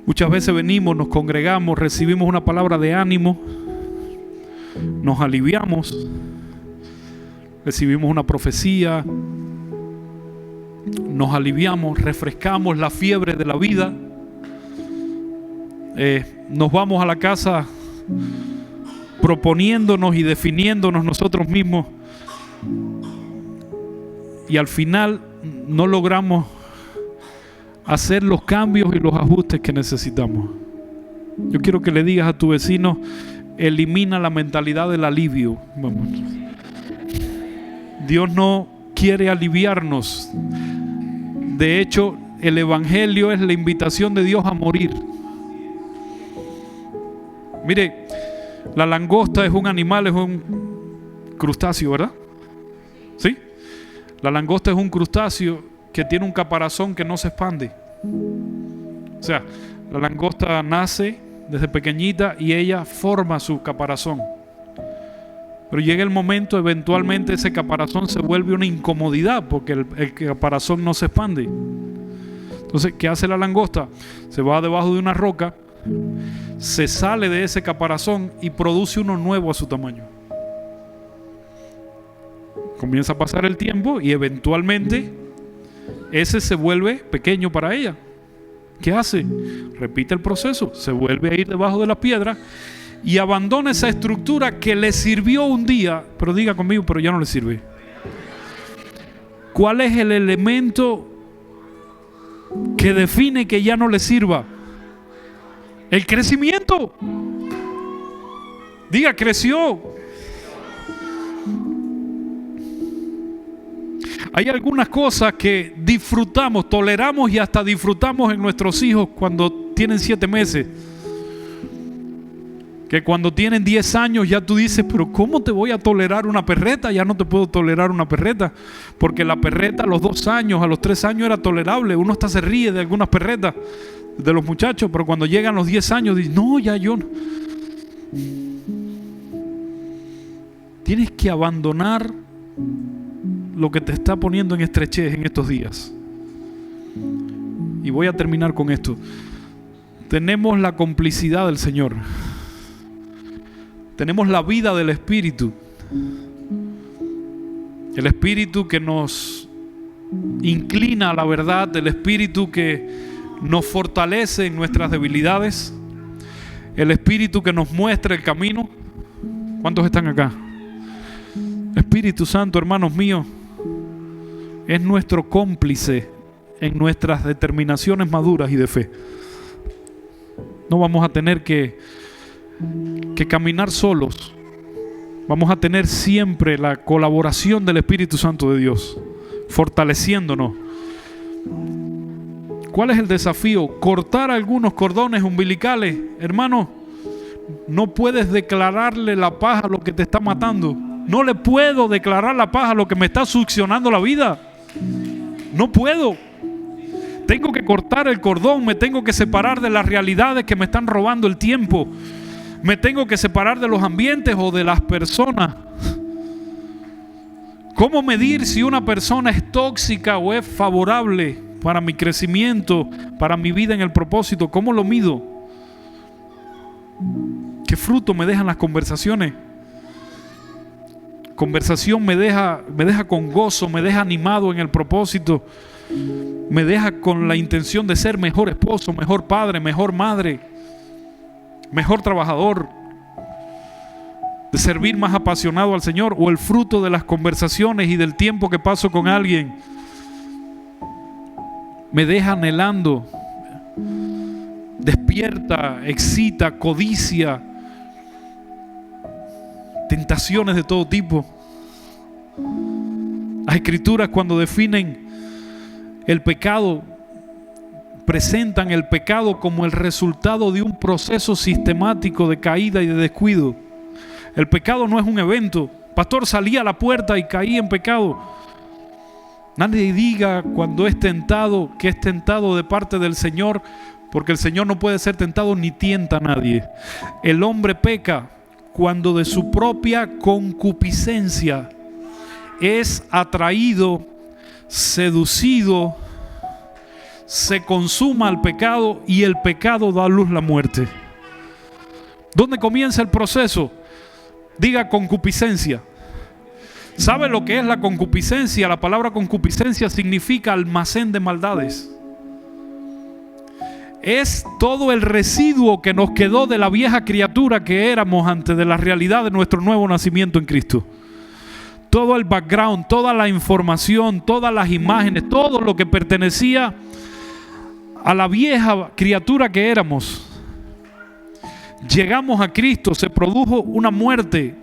muchas veces venimos, nos congregamos, recibimos una palabra de ánimo, nos aliviamos, recibimos una profecía, nos aliviamos, refrescamos la fiebre de la vida, nos vamos a la casa proponiéndonos y definiéndonos nosotros mismos, y al final no logramos hacer los cambios y los ajustes que necesitamos. Yo quiero que le digas a tu vecino: elimina la mentalidad del alivio. Vamos. Dios no quiere aliviarnos. De hecho, el evangelio es la invitación de Dios a morir. Mire, la langosta es un animal, es un crustáceo, ¿verdad? ¿Sí? La langosta es un crustáceo que tiene un caparazón que no se expande. O sea, la langosta nace desde pequeñita y ella forma su caparazón. Pero llega el momento, eventualmente ese caparazón se vuelve una incomodidad porque el caparazón no se expande. Entonces, ¿qué hace la langosta? Se va debajo de una roca, se sale de ese caparazón y produce uno nuevo a su tamaño. Comienza a pasar el tiempo y eventualmente ese se vuelve pequeño para ella. ¿Qué hace? Repite el proceso, se vuelve a ir debajo de la piedra y abandona esa estructura que le sirvió un día, pero diga conmigo, pero ya no le sirve. ¿Cuál es el elemento que define que ya no le sirva? El crecimiento. Diga, creció. Hay algunas cosas que disfrutamos, toleramos y hasta disfrutamos en nuestros hijos cuando tienen 7 meses. Que cuando tienen 10 años ya tú dices, pero ¿cómo te voy a tolerar una perreta? Ya no te puedo tolerar una perreta. Porque la perreta a los 2 años, a los 3 años era tolerable. Uno hasta se ríe de algunas perretas de los muchachos, pero cuando llegan los 10 años dices, no, ya yo no. Tienes que abandonar lo que te está poniendo en estrechez en estos días. Y voy a terminar con esto. Tenemos la complicidad del Señor. Tenemos la vida del Espíritu. El Espíritu que nos inclina a la verdad, el Espíritu que nos fortalece en nuestras debilidades, el Espíritu que nos muestra el camino. ¿Cuántos están acá? Espíritu Santo, hermanos míos, es nuestro cómplice en nuestras determinaciones maduras y de fe. No vamos a tener que caminar solos. Vamos a tener siempre la colaboración del Espíritu Santo de Dios, fortaleciéndonos. ¿Cuál es el desafío? Cortar algunos cordones umbilicales. Hermano, no puedes declararle la paz a lo que te está matando. No le puedo declarar la paz a lo que me está succionando la vida. No puedo. Tengo que cortar el cordón, me tengo que separar de las realidades que me están robando el tiempo. Me tengo que separar de los ambientes o de las personas. ¿Cómo medir si una persona es tóxica o es favorable para mi crecimiento, para mi vida en el propósito? ¿Cómo lo mido? ¿Qué fruto me dejan las conversaciones? Conversación me deja con gozo, me deja animado en el propósito, me deja con la intención de ser mejor esposo, mejor padre, mejor madre, mejor trabajador, de servir más apasionado al Señor, o el fruto de las conversaciones y del tiempo que paso con alguien me deja anhelando, despierta, excita, codicia, tentaciones de todo tipo. Las Escrituras, cuando definen el pecado, presentan el pecado como el resultado de un proceso sistemático de caída y de descuido. El pecado no es un evento. Pastor, salí a la puerta y caí en pecado. Nadie diga cuando es tentado que es tentado de parte del Señor, porque el Señor no puede ser tentado ni tienta a nadie. El hombre peca cuando de su propia concupiscencia es atraído, seducido, se consuma al pecado y el pecado da a luz la muerte. ¿Dónde comienza el proceso? Diga concupiscencia. ¿Sabe lo que es la concupiscencia? La palabra concupiscencia significa almacén de maldades. es todo el residuo que nos quedó de la vieja criatura que éramos antes de la realidad de nuestro nuevo nacimiento en Cristo. Todo el background, toda la información, todas las imágenes, todo lo que pertenecía a la vieja criatura que éramos. Llegamos a Cristo, se produjo una muerte,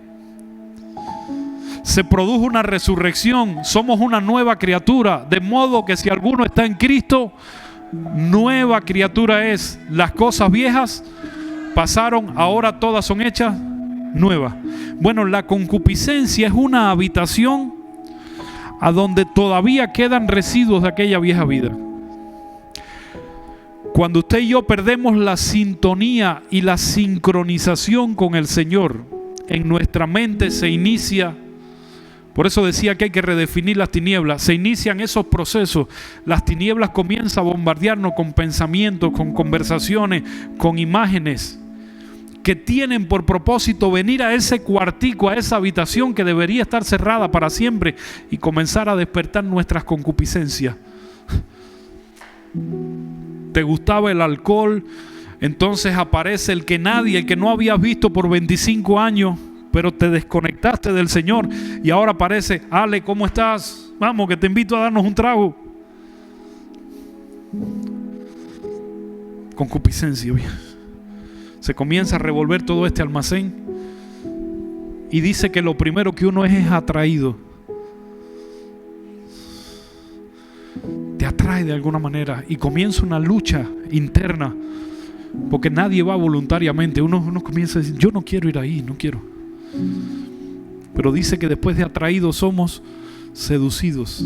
se produjo una resurrección, somos una nueva criatura, de modo que si alguno está en Cristo, nueva criatura es. Las cosas viejas pasaron, ahora todas son hechas nuevas. Bueno, la concupiscencia es una habitación a donde todavía quedan residuos de aquella vieja vida. Cuando usted y yo perdemos la sintonía y la sincronización con el Señor, en nuestra mente se inicia, por eso decía que hay que redefinir las tinieblas, se inician esos procesos. Las tinieblas comienzan a bombardearnos con pensamientos, con conversaciones, con imágenes que tienen por propósito venir a ese cuartico, a esa habitación que debería estar cerrada para siempre y comenzar a despertar nuestras concupiscencias. Te gustaba el alcohol, entonces aparece el que no habías visto por 25 años, pero te desconectaste del Señor y ahora aparece: Ale, ¿cómo estás? Vamos, que te invito a darnos un trago. Concupiscencia. Se comienza a revolver todo este almacén y dice que lo primero que uno es atraído. Te atrae de alguna manera y comienza una lucha interna, porque nadie va voluntariamente. Uno comienza a decir: yo no quiero ir ahí, no quiero. Pero dice que después de atraídos somos seducidos.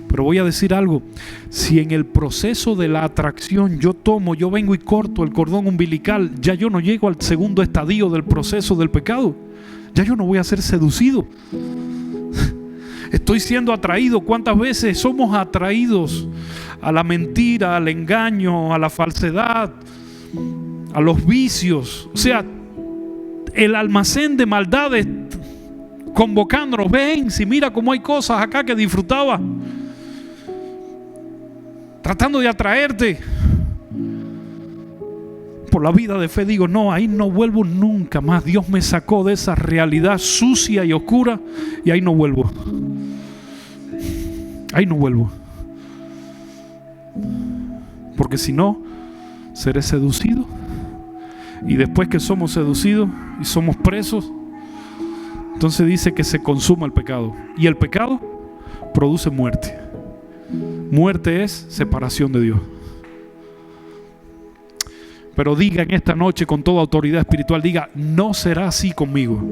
Pero voy a decir algo: si en el proceso de la atracción yo vengo y corto el cordón umbilical, ya yo no llego al segundo estadio del proceso del pecado. Ya yo no voy a ser seducido. Estoy siendo atraído. ¿Cuántas veces somos atraídos a la mentira, al engaño, a la falsedad, a los vicios? O sea, el almacén de maldades convocándonos: ven, si mira cómo hay cosas acá que disfrutaba, tratando de atraerte. Por la vida de fe digo: no, ahí no vuelvo nunca más. Dios me sacó de esa realidad sucia y oscura y ahí no vuelvo. Ahí no vuelvo. Porque si no, seré seducido. Y después que somos seducidos y somos presos, entonces dice que se consuma el pecado. Y el pecado produce muerte. Muerte es separación de Dios. Pero diga en esta noche con toda autoridad espiritual, diga: no será así conmigo.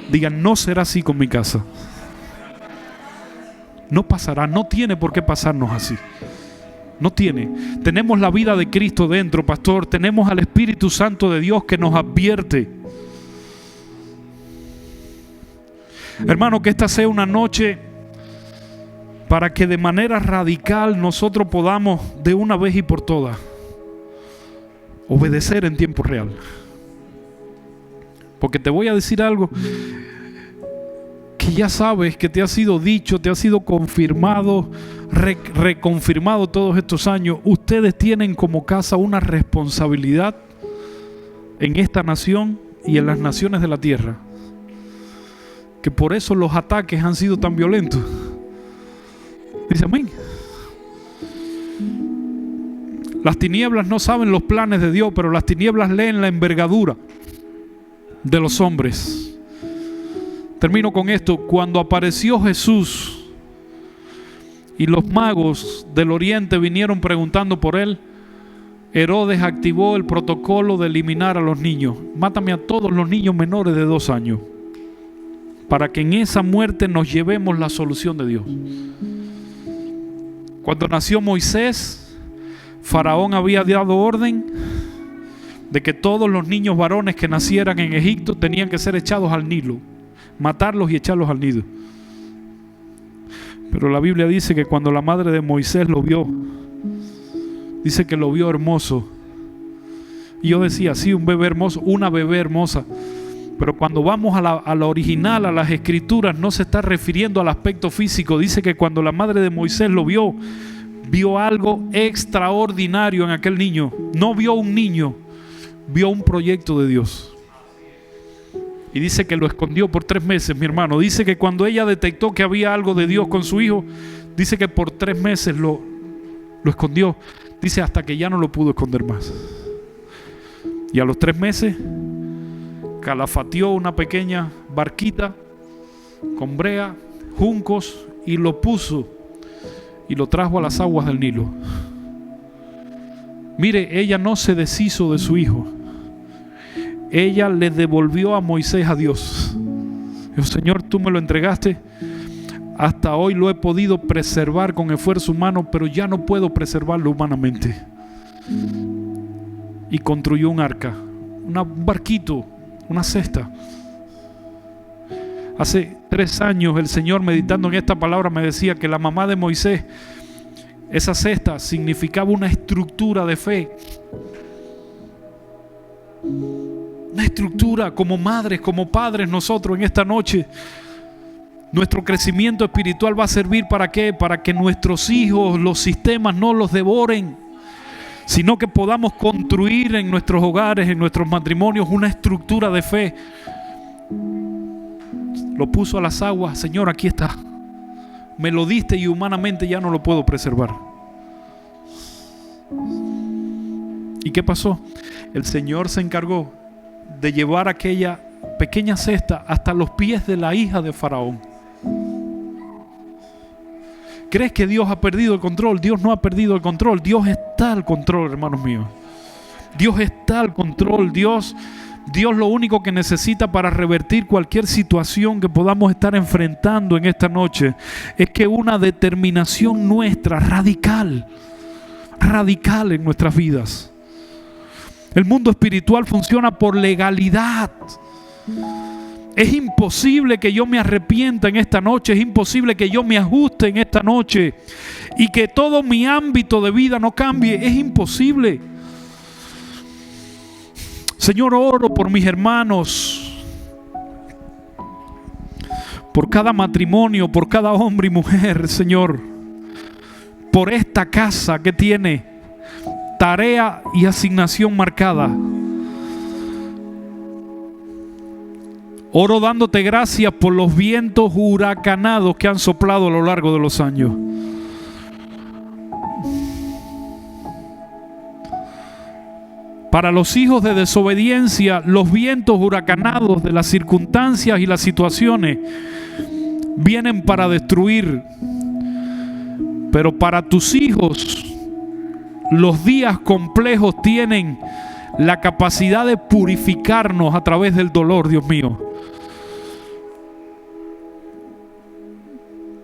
Diga: no será así con mi casa. No pasará, no tiene por qué pasarnos así. No tiene. Tenemos la vida de Cristo dentro, pastor. Tenemos al Espíritu Santo de Dios que nos advierte. Hermano, que esta sea una noche para que de manera radical nosotros podamos de una vez y por todas obedecer en tiempo real. Porque te voy a decir algo que ya sabes, que te ha sido dicho, te ha sido confirmado, reconfirmado todos estos años. Ustedes tienen como casa una responsabilidad en esta nación y en las naciones de la tierra, que por eso los ataques han sido tan violentos. Dice amén. Las tinieblas no saben los planes de Dios, pero las tinieblas leen la envergadura de los hombres. Termino con esto. Cuando apareció Jesús y los magos del oriente vinieron preguntando por él, Herodes activó el protocolo de eliminar a los niños. Mátame a todos los niños menores de 2 años, para que en esa muerte nos llevemos la solución de Dios. Cuando nació Moisés, Faraón había dado orden de que todos los niños varones que nacieran en Egipto tenían que ser echados al Nilo, matarlos y echarlos al nido. Pero la Biblia dice que cuando la madre de Moisés lo vio, dice que lo vio hermoso. Y yo decía: sí, un bebé hermoso, una bebé hermosa. Pero cuando vamos a la original, a las escrituras, no se está refiriendo al aspecto físico. Dice que cuando la madre de Moisés lo vio, vio algo extraordinario en aquel niño. No vio un niño, vio un proyecto de Dios. Y dice que lo escondió por 3 meses, mi hermano. Dice que cuando ella detectó que había algo de Dios con su hijo, dice que por 3 meses lo escondió. Dice hasta que ya no lo pudo esconder más. Y a los 3 meses calafateó una pequeña barquita con brea, juncos, y lo puso y lo trajo a las aguas del Nilo. Mire, ella no se deshizo de su hijo. Ella le devolvió a Moisés a Dios. Dijo: Señor, tú me lo entregaste. Hasta hoy lo he podido preservar con esfuerzo humano, pero ya no puedo preservarlo humanamente. Y construyó un arca, un barquito, una cesta. Hace 3 años el Señor, meditando en esta palabra, me decía que la mamá de Moisés, esa cesta significaba una estructura de fe. Una estructura como madres, como padres. Nosotros en esta noche, nuestro crecimiento espiritual va a servir ¿para qué? Para que nuestros hijos, los sistemas no los devoren, sino que podamos construir en nuestros hogares, en nuestros matrimonios, una estructura de fe. Lo puso a las aguas. Señor, aquí está. Me lo diste y humanamente ya no lo puedo preservar. ¿Y qué pasó? El Señor se encargó de llevar aquella pequeña cesta hasta los pies de la hija de Faraón. ¿Crees que Dios ha perdido el control? Dios no ha perdido el control. Dios está al control, hermanos míos. Dios está al control. Dios lo único que necesita para revertir cualquier situación que podamos estar enfrentando en esta noche es que una determinación nuestra radical en nuestras vidas. El mundo espiritual funciona por legalidad. Es imposible que yo me arrepienta en esta noche. Es imposible que yo me ajuste en esta noche y que todo mi ámbito de vida no cambie. Es imposible. Señor, oro por mis hermanos, por cada matrimonio, por cada hombre y mujer, Señor, por esta casa que tiene tarea y asignación marcada. Oro dándote gracias por los vientos huracanados que han soplado a lo largo de los años. Para los hijos de desobediencia, los vientos huracanados de las circunstancias y las situaciones vienen para destruir. Pero para tus hijos, los días complejos tienen la capacidad de purificarnos a través del dolor, Dios mío.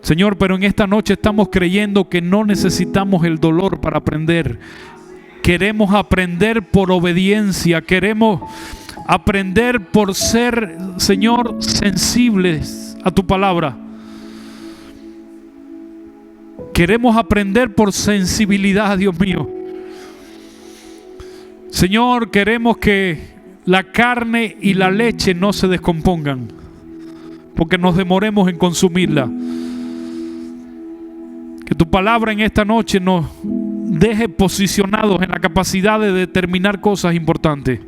Señor, pero en esta noche estamos creyendo que no necesitamos el dolor para aprender. Queremos aprender por obediencia. Queremos aprender por ser, Señor, sensibles a tu palabra. Queremos aprender por sensibilidad, Dios mío. Señor, queremos que la carne y la leche no se descompongan, porque nos demoremos en consumirla. Que tu palabra en esta noche nos deje posicionados en la capacidad de determinar cosas importantes.